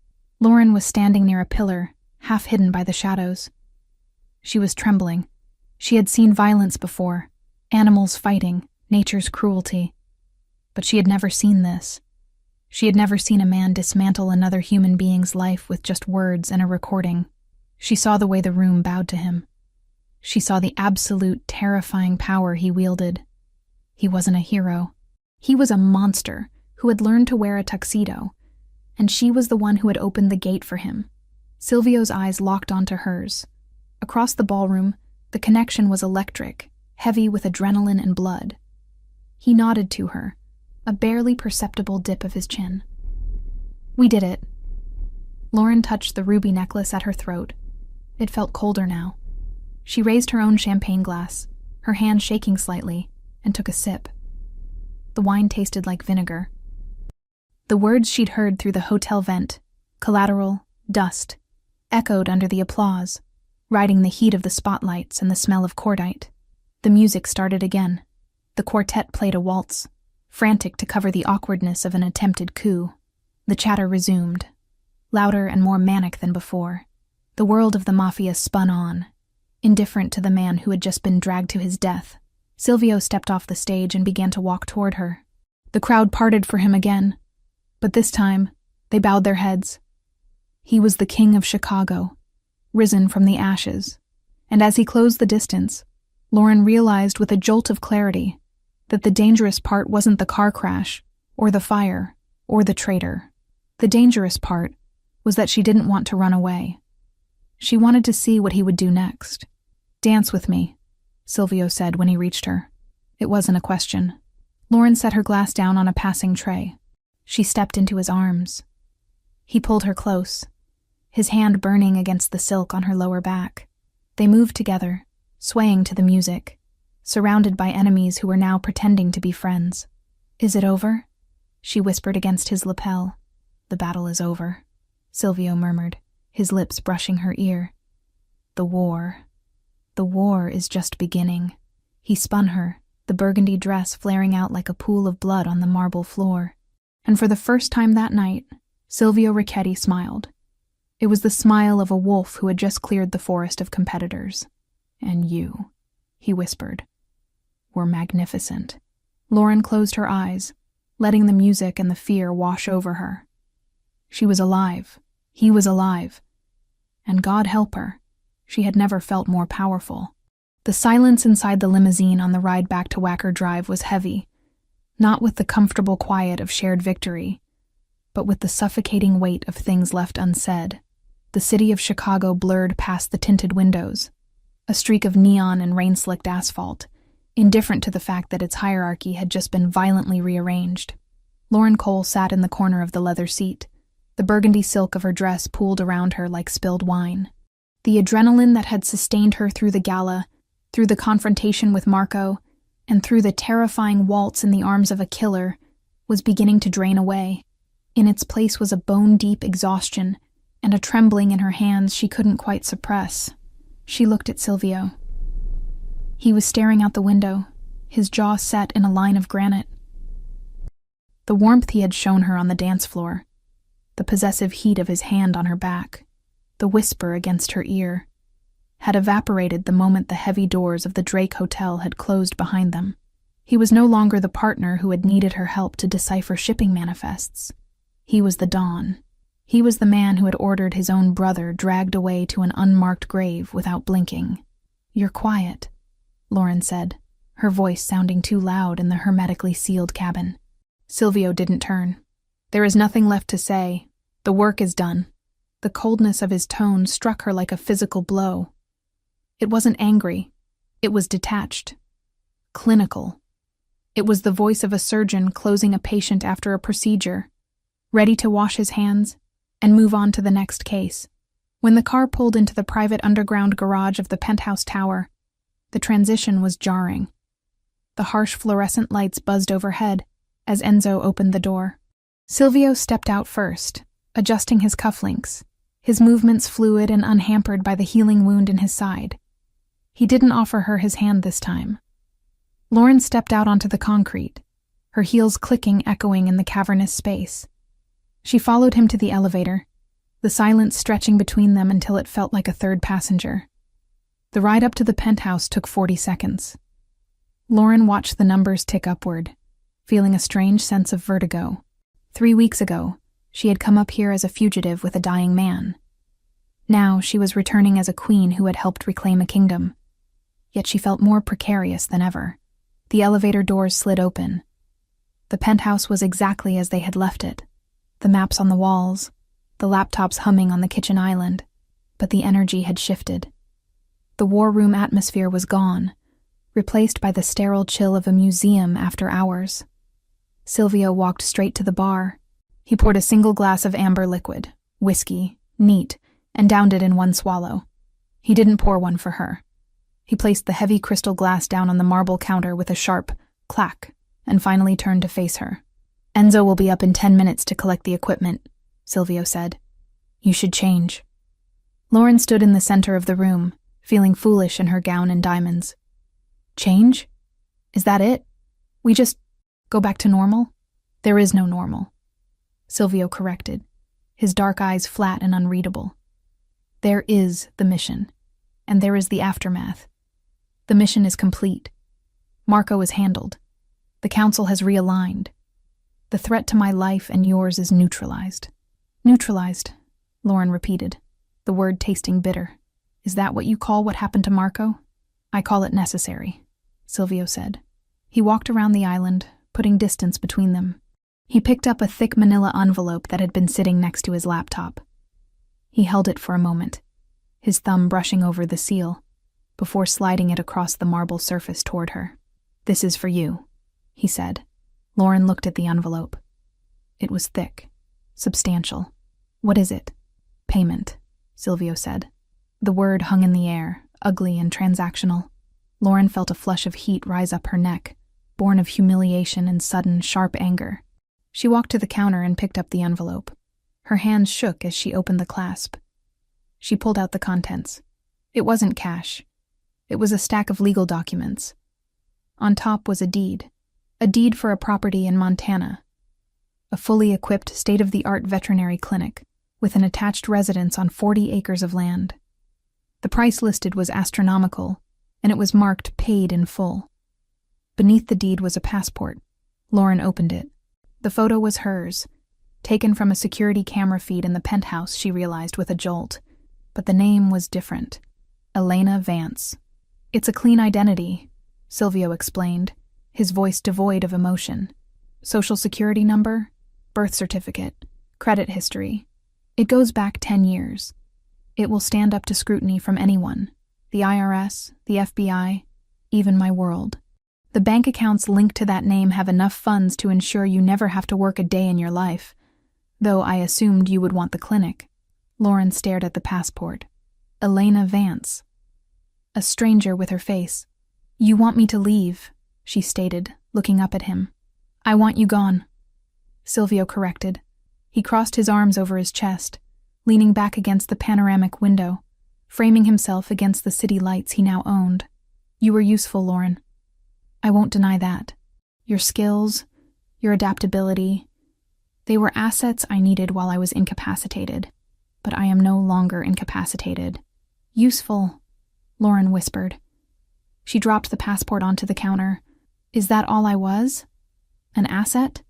[SPEAKER 1] Lauren was standing near a pillar, half hidden by the shadows. She was trembling. She had seen violence before, animals fighting, nature's cruelty. But she had never seen this. She had never seen a man dismantle another human being's life with just words and a recording. She saw the way the room bowed to him. She saw the absolute, terrifying power he wielded. He wasn't a hero. He was a monster who had learned to wear a tuxedo, and she was the one who had opened the gate for him. Silvio's eyes locked onto hers. Across the ballroom, the connection was electric, heavy with adrenaline and blood. He nodded to her, a barely perceptible dip of his chin. "We did it." Lauren touched the ruby necklace at her throat. It felt colder now. She raised her own champagne glass, her hand shaking slightly, and took a sip. The wine tasted like vinegar. The words she'd heard through the hotel vent, collateral, dust, echoed under the applause, riding the heat of the spotlights and the smell of cordite. The music started again. The quartet played a waltz, frantic to cover the awkwardness of an attempted coup. The chatter resumed, louder and more manic than before. The world of the Mafia spun on, indifferent to the man who had just been dragged to his death. Silvio stepped off the stage and began to walk toward her. The crowd parted for him again, but this time they bowed their heads. He was the king of Chicago, risen from the ashes, and as he closed the distance, Lauren realized with a jolt of clarity that the dangerous part wasn't the car crash, or the fire, or the traitor. The dangerous part was that she didn't want to run away. She wanted to see what he would do next. "Dance with me," Silvio said when he reached her. It wasn't a question. Lauren set her glass down on a passing tray. She stepped into his arms. He pulled her close, his hand burning against the silk on her lower back. They moved together, swaying to the music, surrounded by enemies who were now pretending to be friends. "Is it over?" she whispered against his lapel. "The battle is over," Silvio murmured, his lips brushing her ear. The war is just beginning." He spun her, the burgundy dress flaring out like a pool of blood on the marble floor. And for the first time that night, Silvio Ricchetti smiled. It was the smile of a wolf who had just cleared the forest of competitors. "And you," he whispered, "were magnificent." Lauren closed her eyes, letting the music and the fear wash over her. She was alive. He was alive. And God help her, she had never felt more powerful. The silence inside the limousine on the ride back to Wacker Drive was heavy, not with the comfortable quiet of shared victory, but with the suffocating weight of things left unsaid. The city of Chicago blurred past the tinted windows, a streak of neon and rain-slicked asphalt, indifferent to the fact that its hierarchy had just been violently rearranged. Lauren Cole sat in the corner of the leather seat, the burgundy silk of her dress pooled around her like spilled wine. The adrenaline that had sustained her through the gala, through the confrontation with Marco, and through the terrifying waltz in the arms of a killer, was beginning to drain away. In its place was a bone-deep exhaustion, and a trembling in her hands she couldn't quite suppress. She looked at Silvio. He was staring out the window, his jaw set in a line of granite. The warmth he had shown her on the dance floor, the possessive heat of his hand on her back, the whisper against her ear, had evaporated the moment the heavy doors of the Drake Hotel had closed behind them. He was no longer the partner who had needed her help to decipher shipping manifests. He was the Don. He was the man who had ordered his own brother dragged away to an unmarked grave without blinking. "You're quiet," Lauren said, her voice sounding too loud in the hermetically sealed cabin. Silvio didn't turn. "There is nothing left to say. The work is done." The coldness of his tone struck her like a physical blow. It wasn't angry. It was detached. Clinical. It was the voice of a surgeon closing a patient after a procedure, ready to wash his hands and move on to the next case. When the car pulled into the private underground garage of the penthouse tower, the transition was jarring. The harsh fluorescent lights buzzed overhead as Enzo opened the door. Silvio stepped out first, adjusting his cufflinks, his movements fluid and unhampered by the healing wound in his side. He didn't offer her his hand this time. Lauren stepped out onto the concrete, her heels clicking, echoing in the cavernous space. She followed him to the elevator, the silence stretching between them until it felt like a third passenger. The ride up to the penthouse took 40 seconds. Lauren watched the numbers tick upward, feeling a strange sense of vertigo. 3 weeks ago, she had come up here as a fugitive with a dying man. Now she was returning as a queen who had helped reclaim a kingdom. Yet she felt more precarious than ever. The elevator doors slid open. The penthouse was exactly as they had left it. The maps on the walls, the laptops humming on the kitchen island, but the energy had shifted. The war room atmosphere was gone, replaced by the sterile chill of a museum after hours. Silvio walked straight to the bar. He poured a single glass of amber liquid, whiskey, neat, and downed it in one swallow. He didn't pour one for her. He placed the heavy crystal glass down on the marble counter with a sharp clack, and finally turned to face her. "Enzo will be up in 10 minutes to collect the equipment," Silvio said. "You should change." Lauren stood in the center of the room, feeling foolish in her gown and diamonds. "Change? Is that it? We just go back to normal?" "There is no normal," Silvio corrected, his dark eyes flat and unreadable. "There is the mission, and there is the aftermath. The mission is complete. Marco is handled. The council has realigned. The threat to my life and yours is neutralized." "Neutralized," Lauren repeated, the word tasting bitter. "Is that what you call what happened to Marco?" "I call it necessary," Silvio said. He walked around the island, putting distance between them. He picked up a thick manila envelope that had been sitting next to his laptop. He held it for a moment, his thumb brushing over the seal, before sliding it across the marble surface toward her. "This is for you," he said. Lauren looked at the envelope. It was thick, substantial. "What is it?" "Payment," Silvio said. The word hung in the air, ugly and transactional. Lauren felt a flush of heat rise up her neck, born of humiliation and sudden, sharp anger. She walked to the counter and picked up the envelope. Her hands shook as she opened the clasp. She pulled out the contents. It wasn't cash. It was a stack of legal documents. On top was a deed for a property in Montana, a fully equipped, state-of-the-art veterinary clinic with an attached residence on 40 acres of land. The price listed was astronomical, and it was marked paid in full. Beneath the deed was a passport. Lauren opened it. The photo was hers, taken from a security camera feed in the penthouse, she realized with a jolt. But the name was different. Elena Vance. "It's a clean identity," Silvio explained, his voice devoid of emotion. "Social security number, birth certificate, credit history. It goes back 10 years. It will stand up to scrutiny from anyone, the IRS, the FBI, even my world. The bank accounts linked to that name have enough funds to ensure you never have to work a day in your life, though I assumed you would want the clinic." Lauren stared at the passport. Elena Vance. A stranger with her face. "You want me to leave," she stated, looking up at him. "I want you gone," Silvio corrected. He crossed his arms over his chest, leaning back against the panoramic window, framing himself against the city lights he now owned. "You were useful, Lauren. I won't deny that. Your skills, your adaptability, they were assets I needed while I was incapacitated. But I am no longer incapacitated." "Useful," Lauren whispered. She dropped the passport onto the counter. "Is that all I was? An asset?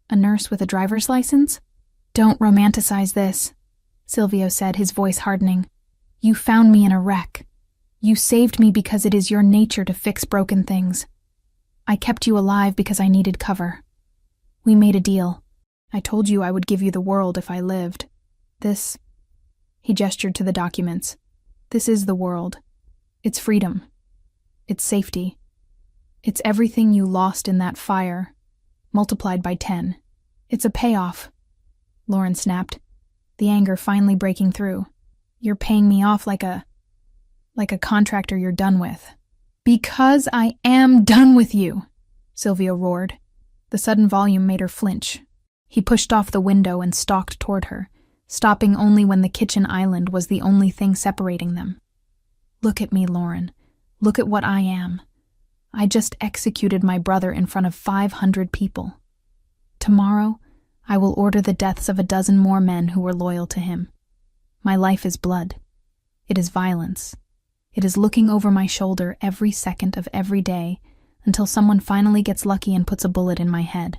[SPEAKER 1] A nurse with a driver's license?" "Don't romanticize this," Silvio said, his voice hardening. "You found me in a wreck. You saved me because it is your nature to fix broken things. I kept you alive because I needed cover. We made a deal. I told you I would give you the world if I lived. This," he gestured to the documents, "this is the world. It's freedom. It's safety. It's everything you lost in that fire, multiplied by 10. It's a payoff," Lauren snapped, the anger finally breaking through. "You're paying me off like a contractor you're done with." "Because I am done with you," Silvio roared. The sudden volume made her flinch. He pushed off the window and stalked toward her, stopping only when the kitchen island was the only thing separating them. "Look at me, Lauren. Look at what I am. I just executed my brother in front of 500 people. Tomorrow, I will order the deaths of a dozen more men who were loyal to him. My life is blood. It is violence. It is looking over my shoulder every second of every day until someone finally gets lucky and puts a bullet in my head.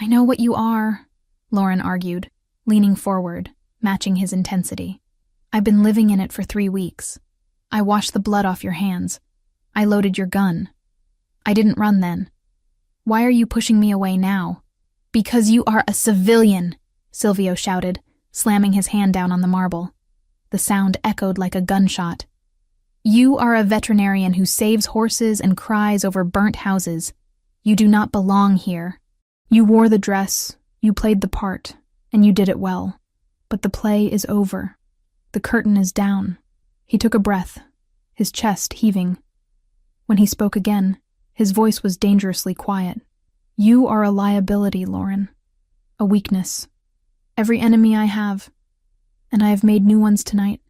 [SPEAKER 1] I know what you are, Lauren argued, leaning forward, matching his intensity. I've been living in it for 3 weeks. I washed the blood off your hands. I loaded your gun. I didn't run then. Why are you pushing me away now? Because you are a civilian, Silvio shouted, slamming his hand down on the marble. The sound echoed like a gunshot. You are a veterinarian who saves horses and cries over burnt houses. You do not belong here. You wore the dress, you played the part, and you did it well. But the play is over. The curtain is down. He took a breath, his chest heaving. When he spoke again, his voice was dangerously quiet. You are a liability, Lauren. A weakness. Every enemy I have, and I have made new ones tonight,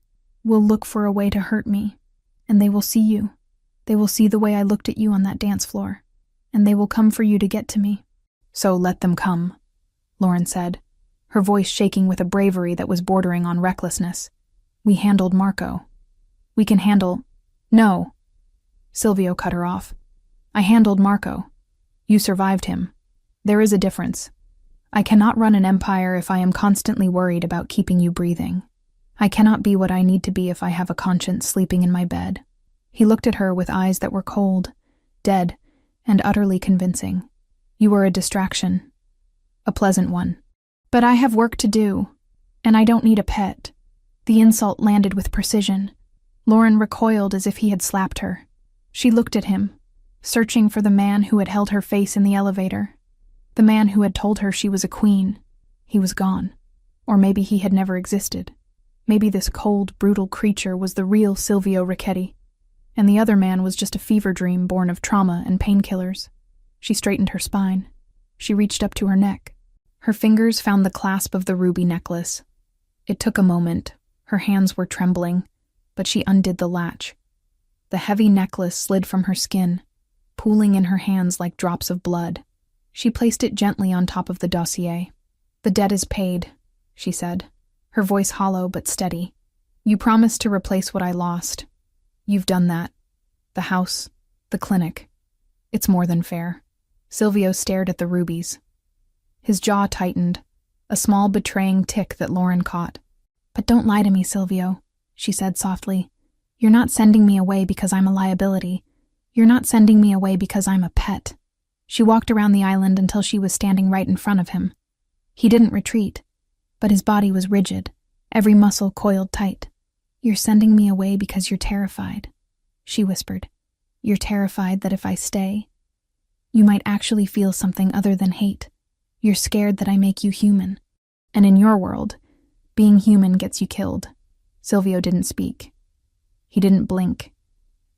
[SPEAKER 1] will look for a way to hurt me. And they will see you. They will see the way I looked at you on that dance floor. And they will come for you to get to me. So let them come, Lauren said, her voice shaking with a bravery that was bordering on recklessness. We handled Marco. We can handle... No. Silvio cut her off. I handled Marco. You survived him. There is a difference. I cannot run an empire if I am constantly worried about keeping you breathing. I cannot be what I need to be if I have a conscience sleeping in my bed. He looked at her with eyes that were cold, dead, and utterly convincing. You are a distraction. A pleasant one. But I have work to do, and I don't need a pet. The insult landed with precision. Lauren recoiled as if he had slapped her. She looked at him, searching for the man who had held her face in the elevator. The man who had told her she was a queen. He was gone. Or maybe he had never existed. Maybe this cold, brutal creature was the real Silvio Ricchetti, and the other man was just a fever dream born of trauma and painkillers. She straightened her spine. She reached up to her neck. Her fingers found the clasp of the ruby necklace. It took a moment. Her hands were trembling, but she undid the latch. The heavy necklace slid from her skin, pooling in her hands like drops of blood. She placed it gently on top of the dossier. The debt is paid, she said, her voice hollow but steady. You promised to replace what I lost. You've done that. The house, the clinic. It's more than fair. Silvio stared at the rubies. His jaw tightened, a small betraying tick that Lauren caught. But don't lie to me, Silvio, she said softly. You're not sending me away because I'm a liability. You're not sending me away because I'm a pet. She walked around the island until she was standing right in front of him. He didn't retreat, but his body was rigid, every muscle coiled tight. You're sending me away because you're terrified, she whispered. You're terrified that if I stay, you might actually feel something other than hate. You're scared that I make you human. And in your world, being human gets you killed. Silvio didn't speak. He didn't blink.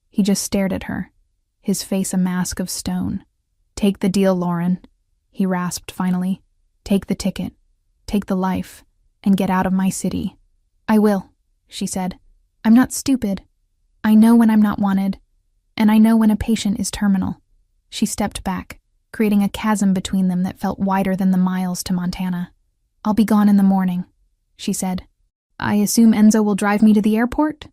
[SPEAKER 1] He just stared at her, his face a mask of stone. Take the deal, Lauren, he rasped finally. Take the ticket. Take the life. And get out of my city. I will, she said. I'm not stupid. I know when I'm not wanted. And I know when a patient is terminal. She stepped back, creating a chasm between them that felt wider than the miles to Montana. I'll be gone in the morning, she said. I assume Enzo will drive me to the airport?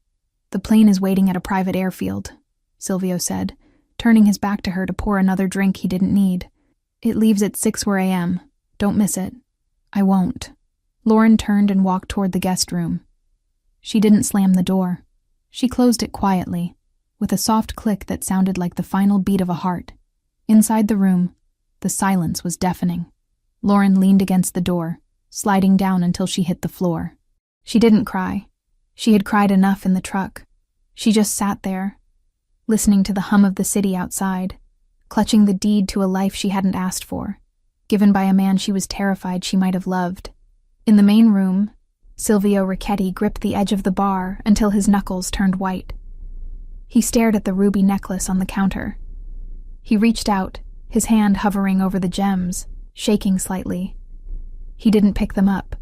[SPEAKER 1] The plane is waiting at a private airfield, Silvio said, turning his back to her to pour another drink he didn't need. It leaves at 6 a.m. Don't miss it. I won't. Lauren turned and walked toward the guest room. She didn't slam the door. She closed it quietly, with a soft click that sounded like the final beat of a heart. Inside the room, the silence was deafening. Lauren leaned against the door, sliding down until she hit the floor. She didn't cry. She had cried enough in the truck. She just sat there, listening to the hum of the city outside, clutching the deed to a life she hadn't asked for, given by a man she was terrified she might have loved. In the main room, Silvio Ricchetti gripped the edge of the bar until his knuckles turned white. He stared at the ruby necklace on the counter. He reached out, his hand hovering over the gems, shaking slightly. He didn't pick them up.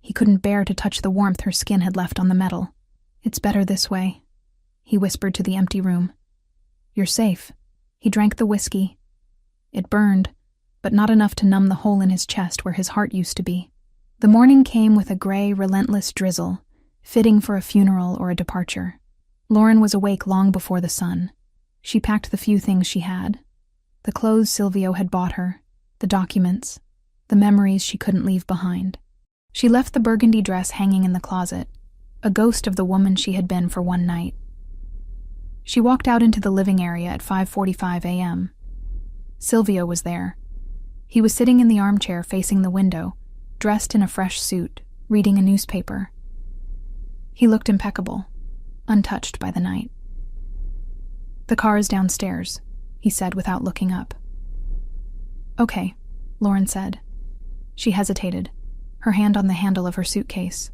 [SPEAKER 1] He couldn't bear to touch the warmth her skin had left on the metal. It's better this way, he whispered to the empty room. You're safe. He drank the whiskey. It burned, but not enough to numb the hole in his chest where his heart used to be. The morning came with a gray, relentless drizzle, fitting for a funeral or a departure. Lauren was awake long before the sun. She packed the few things she had. The clothes Silvio had bought her, the documents, the memories she couldn't leave behind. She left the burgundy dress hanging in the closet, a ghost of the woman she had been for one night. She walked out into the living area at 5:45 a.m. Silvio was there. He was sitting in the armchair facing the window, dressed in a fresh suit, reading a newspaper. He looked impeccable, untouched by the night. "The car is downstairs," he said without looking up. "Okay," Lauren said. She hesitated, her hand on the handle of her suitcase.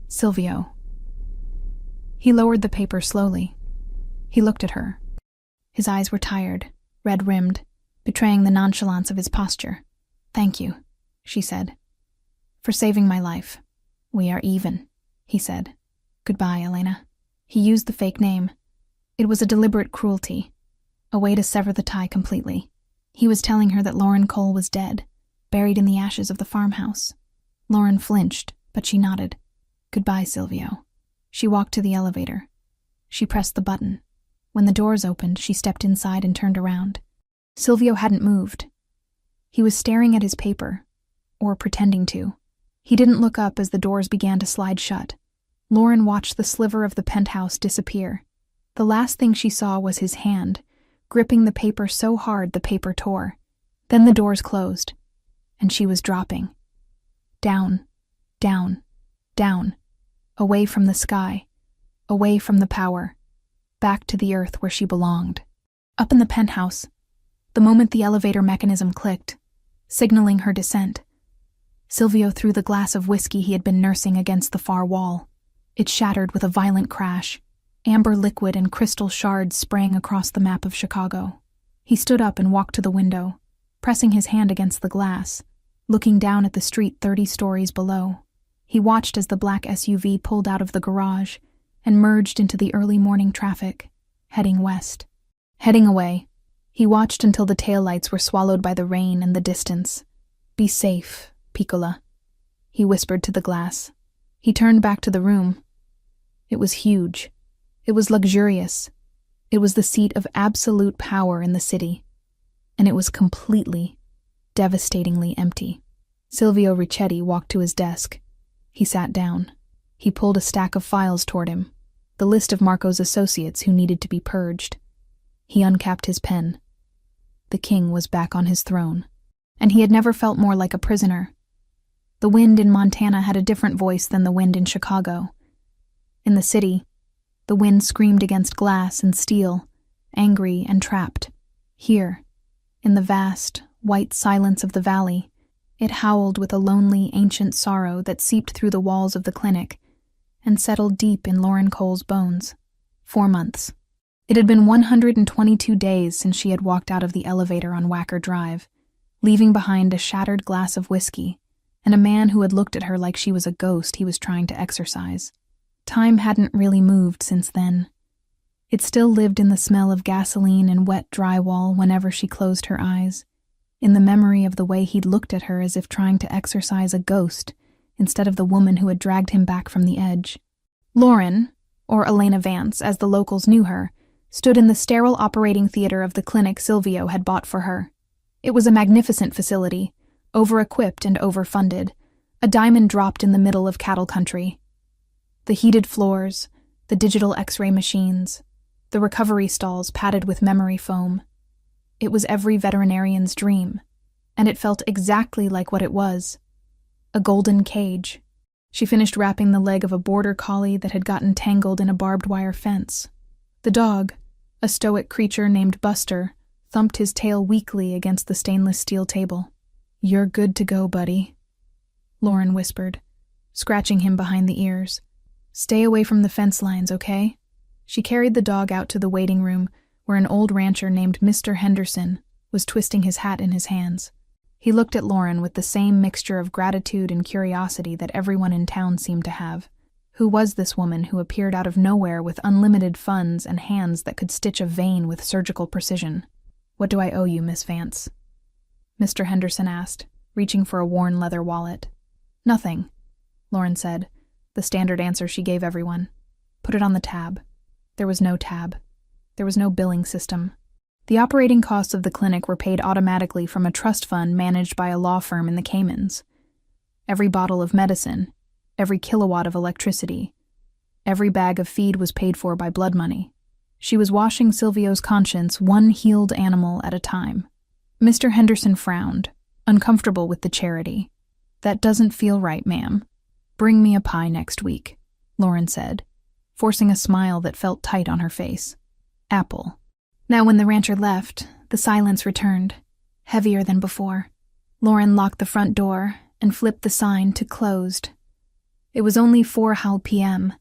[SPEAKER 1] "Silvio." He lowered the paper slowly. He looked at her. His eyes were tired, red-rimmed, betraying the nonchalance of his posture. "Thank you," she said. "For saving my life. We are even," he said. "Goodbye, Elena." He used the fake name. It was a deliberate cruelty, a way to sever the tie completely. He was telling her that Lauren Cole was dead, buried in the ashes of the farmhouse. Lauren flinched, but she nodded. "Goodbye, Silvio." She walked to the elevator. She pressed the button. When the doors opened, she stepped inside and turned around. Silvio hadn't moved. He was staring at his paper, or pretending to. He didn't look up as the doors began to slide shut. Lauren watched the sliver of the penthouse disappear. The last thing she saw was his hand, gripping the paper so hard the paper tore. Then the doors closed, and she was dropping. Down, down, down, away from the sky, away from the power, back to the earth where she belonged. Up in the penthouse, the moment the elevator mechanism clicked, signaling her descent, Silvio threw the glass of whiskey he had been nursing against the far wall. It shattered with a violent crash. Amber liquid and crystal shards sprang across the map of Chicago. He stood up and walked to the window, pressing his hand against the glass, looking down at the street 30 stories below. He watched as the black SUV pulled out of the garage and merged into the early morning traffic, heading west. Heading away, he watched until the taillights were swallowed by the rain and the distance. "Be safe, Piccola," he whispered to the glass. He turned back to the room. It was huge. It was luxurious. It was the seat of absolute power in the city. And it was completely, devastatingly empty. Silvio Ricchetti walked to his desk. He sat down. He pulled a stack of files toward him, the list of Marco's associates who needed to be purged. He uncapped his pen. The king was back on his throne, and he had never felt more like a prisoner. The wind in Montana had a different voice than the wind in Chicago. In the city, the wind screamed against glass and steel, angry and trapped. Here, in the vast, white silence of the valley, it howled with a lonely, ancient sorrow that seeped through the walls of the clinic and settled deep in Lauren Cole's bones. 4 months. It had been 122 days since she had walked out of the elevator on Wacker Drive, leaving behind a shattered glass of whiskey and a man who had looked at her like she was a ghost he was trying to exorcise. Time hadn't really moved since then. It still lived in the smell of gasoline and wet drywall whenever she closed her eyes, in the memory of the way he'd looked at her as if trying to exorcise a ghost instead of the woman who had dragged him back from the edge. Lauren, or Elena Vance as the locals knew her, stood in the sterile operating theater of the clinic Silvio had bought for her. It was a magnificent facility, over-equipped and overfunded, a diamond dropped in the middle of cattle country. The heated floors, the digital X-ray machines, the recovery stalls padded with memory foam. It was every veterinarian's dream, and it felt exactly like what it was. A golden cage. She finished wrapping the leg of a border collie that had gotten tangled in a barbed wire fence. The dog, a stoic creature named Buster, thumped his tail weakly against the stainless steel table. "You're good to go, buddy," Lauren whispered, scratching him behind the ears. "Stay away from the fence lines, okay?" She carried the dog out to the waiting room where an old rancher named Mr. Henderson was twisting his hat in his hands. He looked at Lauren with the same mixture of gratitude and curiosity that everyone in town seemed to have. Who was this woman who appeared out of nowhere with unlimited funds and hands that could stitch a vein with surgical precision? "What do I owe you, Miss Vance?" Mr. Henderson asked, reaching for a worn leather wallet. "Nothing," Lauren said, the standard answer she gave everyone. "Put it on the tab." There was no tab. There was no billing system. The operating costs of the clinic were paid automatically from a trust fund managed by a law firm in the Caymans. Every bottle of medicine, every kilowatt of electricity, every bag of feed was paid for by blood money. She was washing Silvio's conscience one healed animal at a time. Mr. Henderson frowned, uncomfortable with the charity. "That doesn't feel right, ma'am. Bring me a pie next week," Lauren said, forcing a smile that felt tight on her face. "Apple." Now when the rancher left, the silence returned, heavier than before. Lauren locked the front door and flipped the sign to "closed." It was only 4 p.m.,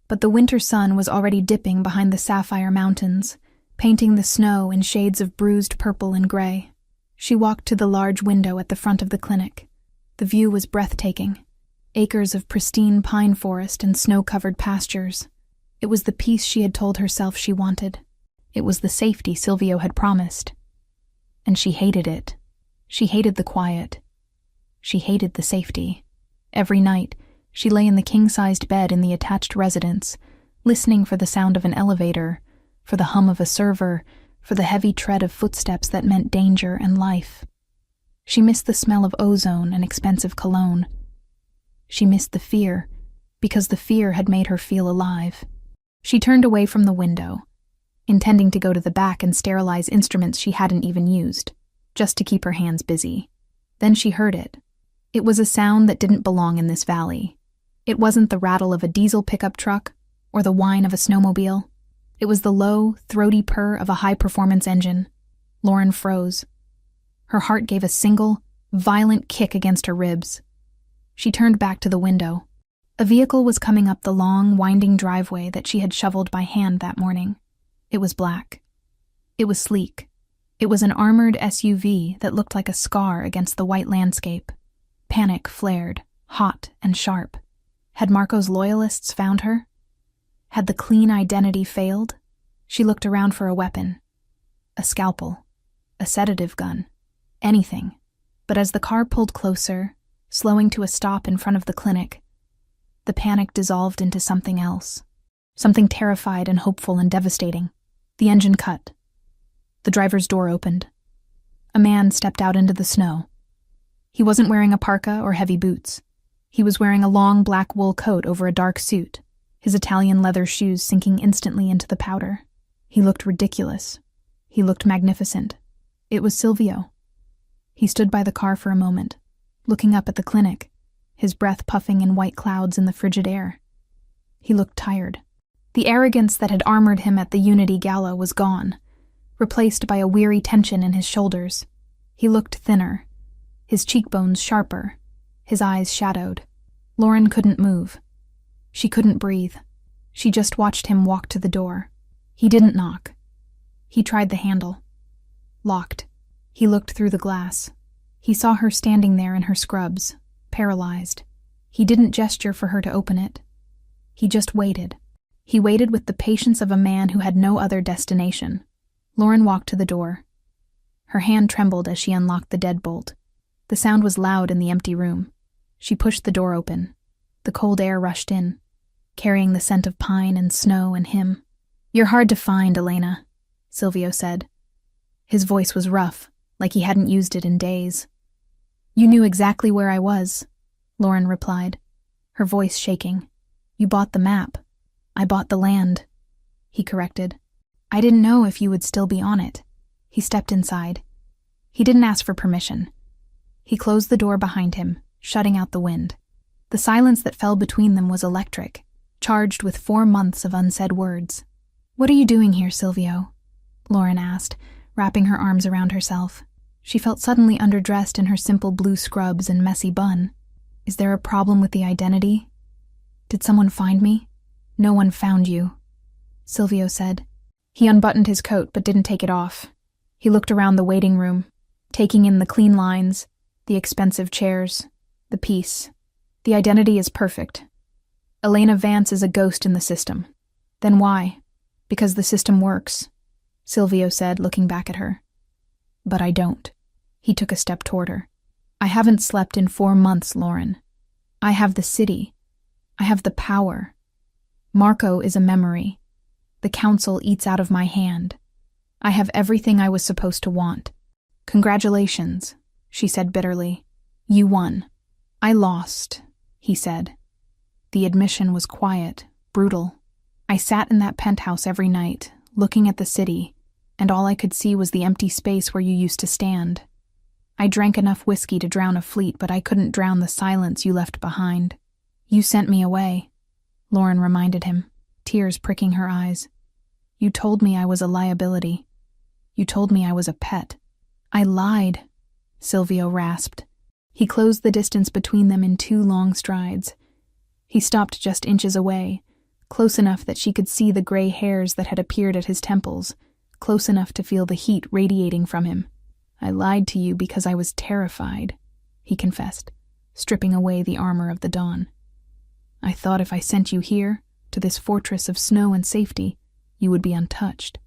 [SPEAKER 1] but the winter sun was already dipping behind the sapphire mountains, painting the snow in shades of bruised purple and gray. She walked to the large window at the front of the clinic. The view was breathtaking. Acres of pristine pine forest and snow-covered pastures. It was the peace she had told herself she wanted. It was the safety Silvio had promised. And she hated it. She hated the quiet. She hated the safety. Every night, she lay in the king-sized bed in the attached residence, listening for the sound of an elevator, for the hum of a server, for the heavy tread of footsteps that meant danger and life. She missed the smell of ozone and expensive cologne. She missed the fear, because the fear had made her feel alive. She turned away from the window, intending to go to the back and sterilize instruments she hadn't even used, just to keep her hands busy. Then she heard it. It was a sound that didn't belong in this valley. It wasn't the rattle of a diesel pickup truck or the whine of a snowmobile. It was the low, throaty purr of a high-performance engine. Lauren froze. Her heart gave a single, violent kick against her ribs. She turned back to the window. A vehicle was coming up the long, winding driveway that she had shoveled by hand that morning. It was black. It was sleek. It was an armored SUV that looked like a scar against the white landscape. Panic flared, hot and sharp. Had Marco's loyalists found her? Had the clean identity failed? She looked around for a weapon. A scalpel. A sedative gun. Anything. But as the car pulled closer, slowing to a stop in front of the clinic, the panic dissolved into something else. Something terrified and hopeful and devastating. The engine cut. The driver's door opened. A man stepped out into the snow. He wasn't wearing a parka or heavy boots. He was wearing a long black wool coat over a dark suit, his Italian leather shoes sinking instantly into the powder. He looked ridiculous. He looked magnificent. It was Silvio. He stood by the car for a moment, looking up at the clinic, his breath puffing in white clouds in the frigid air. He looked tired. The arrogance that had armored him at the Unity Gala was gone, replaced by a weary tension in his shoulders. He looked thinner, his cheekbones sharper, his eyes shadowed. Lauren couldn't move. She couldn't breathe. She just watched him walk to the door. He didn't knock. He tried the handle. Locked. He looked through the glass. He saw her standing there in her scrubs, paralyzed. He didn't gesture for her to open it. He just waited. He waited with the patience of a man who had no other destination. Lauren walked to the door. Her hand trembled as she unlocked the deadbolt. The sound was loud in the empty room. She pushed the door open. The cold air rushed in, carrying the scent of pine and snow and him. "You're hard to find, Elena," Silvio said. His voice was rough, like he hadn't used it in days. "You knew exactly where I was," Lauren replied, her voice shaking. "You bought the map. I bought the land," he corrected. "I didn't know if you would still be on it." He stepped inside. He didn't ask for permission. He closed the door behind him, shutting out the wind. The silence that fell between them was electric, charged with 4 months of unsaid words. "What are you doing here, Silvio?" Lauren asked, wrapping her arms around herself. She felt suddenly underdressed in her simple blue scrubs and messy bun. "Is there a problem with the identity? Did someone find me?" "No one found you," Silvio said. He unbuttoned his coat but didn't take it off. He looked around the waiting room, taking in the clean lines, the expensive chairs, the peace. "The identity is perfect. Elena Vance is a ghost in the system. Then why? Because the system works, Silvio said, looking back at her. But I don't. He took a step toward her. I haven't slept in 4 months, Lauren. I have the city. I have the power. Marco is a memory. The council eats out of my hand. I have everything I was supposed to want. Congratulations, she said bitterly. You won. I lost, he said. The admission was quiet, brutal. I sat in that penthouse every night, looking at the city, and all I could see was the empty space where you used to stand. I drank enough whiskey to drown a fleet, but I couldn't drown the silence you left behind. You sent me away, Lauren reminded him, tears pricking her eyes. You told me I was a liability. You told me I was a pet. I lied, Silvio rasped. He closed the distance between them in 2 long strides. He stopped just inches away, close enough that she could see the gray hairs that had appeared at his temples, close enough to feel the heat radiating from him. I lied to you because I was terrified, he confessed, stripping away the armor of the dawn. I thought if I sent you here, to this fortress of snow and safety, you would be untouched.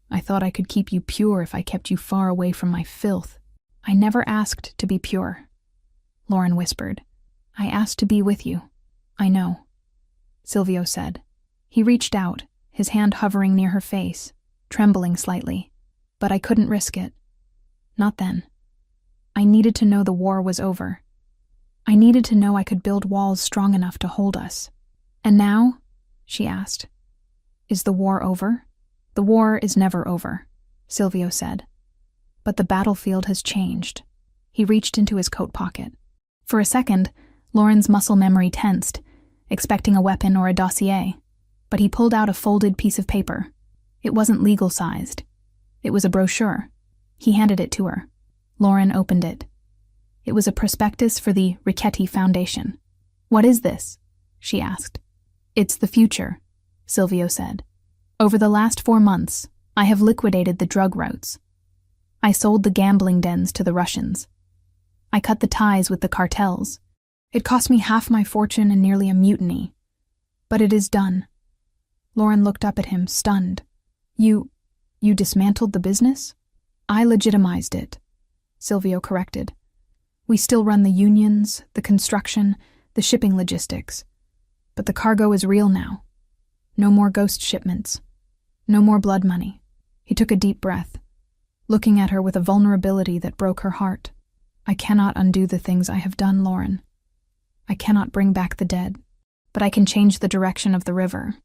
[SPEAKER 1] I thought I could keep you pure if I kept you far away from my filth. I never asked to be pure, Lauren whispered. I asked to be with you. I know, Silvio said. He reached out, his hand hovering near her face, trembling slightly. But I couldn't risk it. Not then. I needed to know the war was over. I needed to know I could build walls strong enough to hold us. And now? She asked. Is the war over? The war is never over, Silvio said. But the battlefield has changed. He reached into his coat pocket. For a second, Lauren's muscle memory tensed, expecting a weapon or a dossier. But he pulled out a folded piece of paper. It wasn't legal-sized. It was a brochure. He handed it to her. Lauren opened it. It was a prospectus for the Richetti Foundation. What is this? She asked. It's the future, Silvio said. Over the last 4 months, I have liquidated the drug routes. I sold the gambling dens to the Russians. I cut the ties with the cartels. It cost me half my fortune and nearly a mutiny. But it is done. Lauren looked up at him, stunned. You dismantled the business? I legitimized it, Silvio corrected. We still run the unions, the construction, the shipping logistics. But the cargo is real now. No more ghost shipments. No more blood money. He took a deep breath, looking at her with a vulnerability that broke her heart. I cannot undo the things I have done, Lauren. I cannot bring back the dead, but I can change the direction of the river.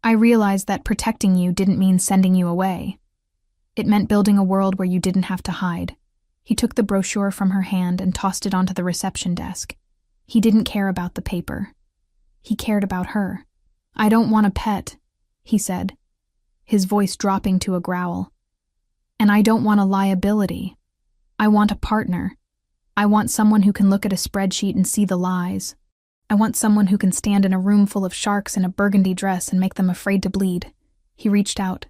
[SPEAKER 1] I realized that protecting you didn't mean sending you away. It meant building a world where you didn't have to hide. He took the brochure from her hand and tossed it onto the reception desk. He didn't care about the paper. He cared about her. I don't want a pet, he said, his voice dropping to a growl. And I don't want a liability. I want a partner. I want someone who can look at a spreadsheet and see the lies. I want someone who can stand in a room full of sharks in a burgundy dress and make them afraid to bleed. He reached out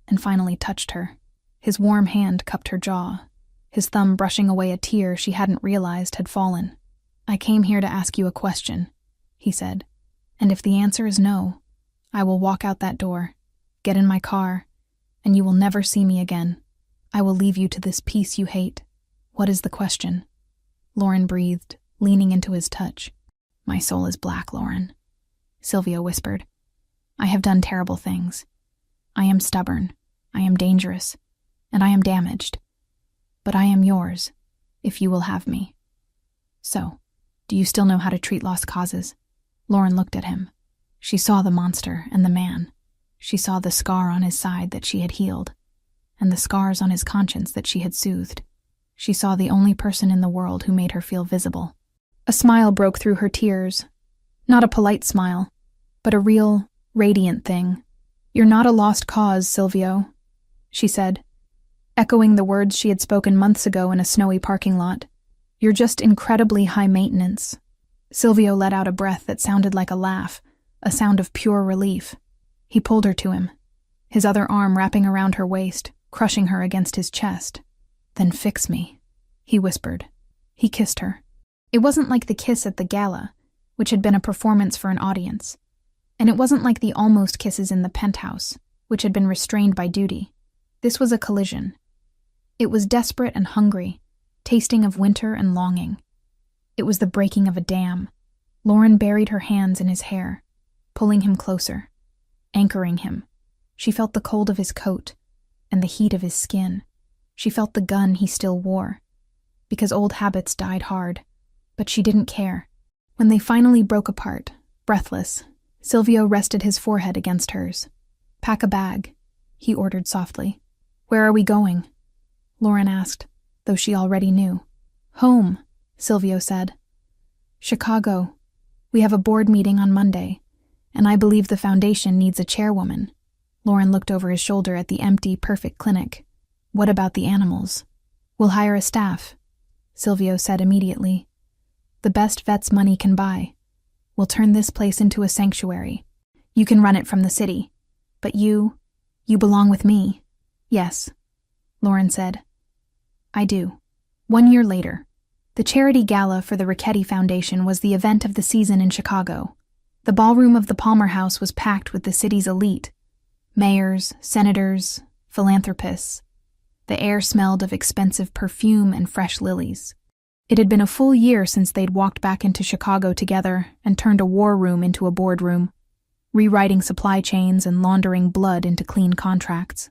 [SPEAKER 1] and finally touched her. His warm hand cupped her jaw, his thumb brushing away a tear she hadn't realized had fallen. I came here to ask you a question, he said. And if the answer is no, I will walk out that door, get in my car, and you will never see me again. I will leave you to this peace you hate. What is the question? Lauren breathed, leaning into his touch. My soul is black, Lauren, Silvio whispered. I have done terrible things. I am stubborn, I am dangerous, and I am damaged. But I am yours, if you will have me. So, do you still know how to treat lost causes? Lauren looked at him. She saw the monster and the man. She saw the scar on his side that she had healed, and the scars on his conscience that she had soothed. She saw the only person in the world who made her feel visible. A smile broke through her tears. Not a polite smile, but a real, radiant thing. You're not a lost cause, Silvio, she said, echoing the words she had spoken months ago in a snowy parking lot. You're just incredibly high maintenance. Silvio let out a breath that sounded like a laugh, a sound of pure relief. He pulled her to him, his other arm wrapping around her waist, crushing her against his chest. Then fix me, he whispered. He kissed her. It wasn't like the kiss at the gala, which had been a performance for an audience. And it wasn't like the almost kisses in the penthouse, which had been restrained by duty. This was a collision. It was desperate and hungry, tasting of winter and longing. It was the breaking of a dam. Lauren buried her hands in his hair, pulling him closer, anchoring him. She felt the cold of his coat and the heat of his skin. She felt the gun he still wore, because old habits died hard, but she didn't care. When they finally broke apart, breathless, Silvio rested his forehead against hers. "Pack a bag," he ordered softly. "Where are we going?" Lauren asked, though she already knew. "Home," Silvio said. "Chicago. We have a board meeting on Monday, and I believe the foundation needs a chairwoman." Lauren looked over his shoulder at the empty, perfect clinic. "What about the animals?" "We'll hire a staff," Silvio said immediately. "The best vets money can buy. We'll turn this place into a sanctuary. You can run it from the city. But you belong with me." "Yes," Lauren said. "I do." 1 year later, the charity gala for the Richetti Foundation was the event of the season in Chicago. The ballroom of the Palmer House was packed with the city's elite. Mayors, senators, philanthropists. The air smelled of expensive perfume and fresh lilies. It had been a full year since they'd walked back into Chicago together and turned a war room into a boardroom, rewriting supply chains and laundering blood into clean contracts.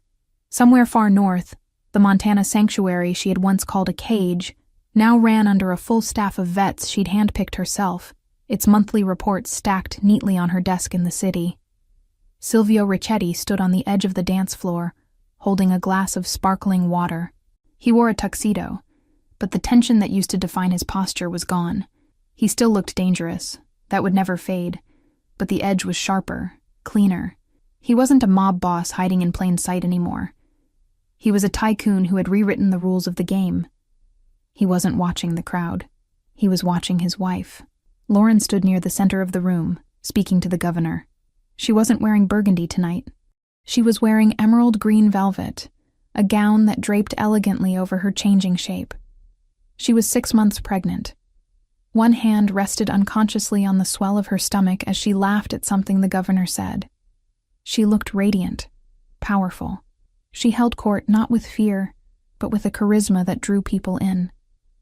[SPEAKER 1] Somewhere far north, the Montana sanctuary she had once called a cage now ran under a full staff of vets she'd handpicked herself, its monthly reports stacked neatly on her desk in the city. Silvio Richetti stood on the edge of the dance floor, holding a glass of sparkling water. He wore a tuxedo, but the tension that used to define his posture was gone. He still looked dangerous. That would never fade. But the edge was sharper, cleaner. He wasn't a mob boss hiding in plain sight anymore. He was a tycoon who had rewritten the rules of the game. He wasn't watching the crowd. He was watching his wife. Lauren stood near the center of the room, speaking to the governor. She wasn't wearing burgundy tonight. She was wearing emerald green velvet, a gown that draped elegantly over her changing shape. She was 6 months pregnant. One hand rested unconsciously on the swell of her stomach as she laughed at something the governor said. She looked radiant, powerful. She held court not with fear, but with a charisma that drew people in.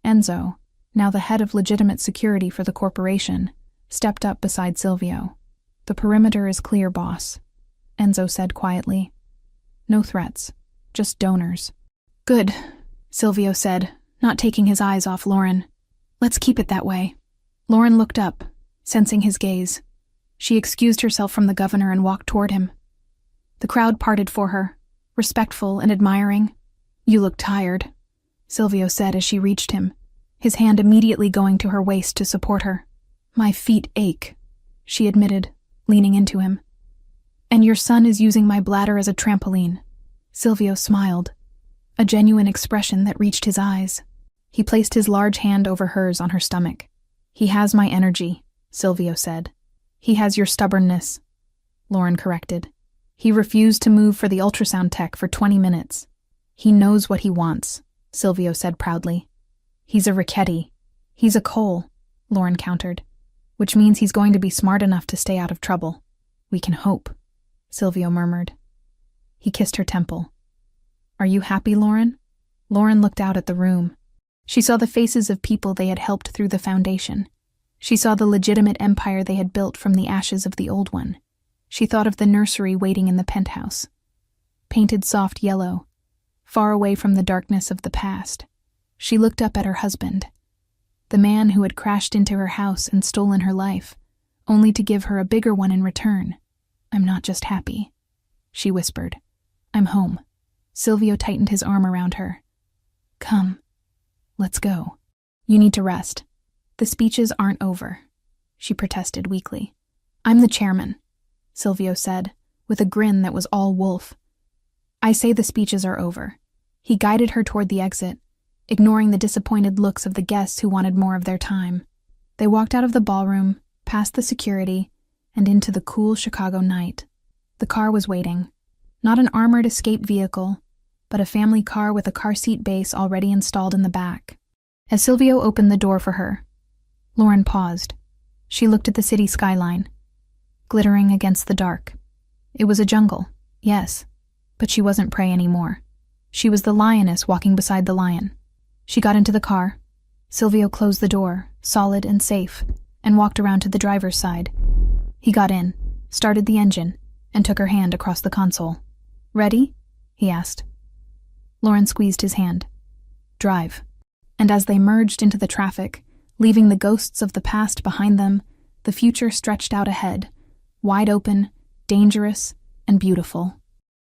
[SPEAKER 1] Enzo, now the head of legitimate security for the corporation, stepped up beside Silvio. "The perimeter is clear, boss," Enzo said quietly. "No threats, just donors." "Good," Silvio said, not taking his eyes off Lauren. "Let's keep it that way." Lauren looked up, sensing his gaze. She excused herself from the governor and walked toward him. The crowd parted for her, respectful and admiring. "You look tired," Silvio said as she reached him, his hand immediately going to her waist to support her. "My feet ache," she admitted, leaning into him. "And your son is using my bladder as a trampoline." Silvio smiled, a genuine expression that reached his eyes. He placed his large hand over hers on her stomach. "He has my energy," Silvio said. "He has your stubbornness," Lauren corrected. "He refused to move for the ultrasound tech for 20 minutes. He knows what he wants," Silvio said proudly. "He's a Richetti. He's a Cole," Lauren countered, "which means he's going to be smart enough to stay out of trouble. We can hope," Silvio murmured. He kissed her temple. "Are you happy, Lauren?" Lauren looked out at the room. She saw the faces of people they had helped through the foundation. She saw the legitimate empire they had built from the ashes of the old one. She thought of the nursery waiting in the penthouse, painted soft yellow, far away from the darkness of the past. She looked up at her husband, the man who had crashed into her house and stolen her life, only to give her a bigger one in return. "I'm not just happy," she whispered. "I'm home." Silvio tightened his arm around her. "Come. Let's go. You need to rest. The speeches aren't over," she protested weakly. "I'm the chairman," Silvio said, with a grin that was all wolf. "I say the speeches are over." He guided her toward the exit, ignoring the disappointed looks of the guests who wanted more of their time. They walked out of the ballroom, past the security, and into the cool Chicago night. The car was waiting. Not an armored escape vehicle, but a family car with a car seat base already installed in the back. As Silvio opened the door for her, Lauren paused. She looked at the city skyline, glittering against the dark. It was a jungle, yes, but she wasn't prey anymore. She was the lioness walking beside the lion. She got into the car. Silvio closed the door, solid and safe, and walked around to the driver's side. He got in, started the engine, and took her hand across the console. "Ready?" he asked. Lauren squeezed his hand. "Drive." And as they merged into the traffic, leaving the ghosts of the past behind them, the future stretched out ahead, wide open, dangerous, and beautiful.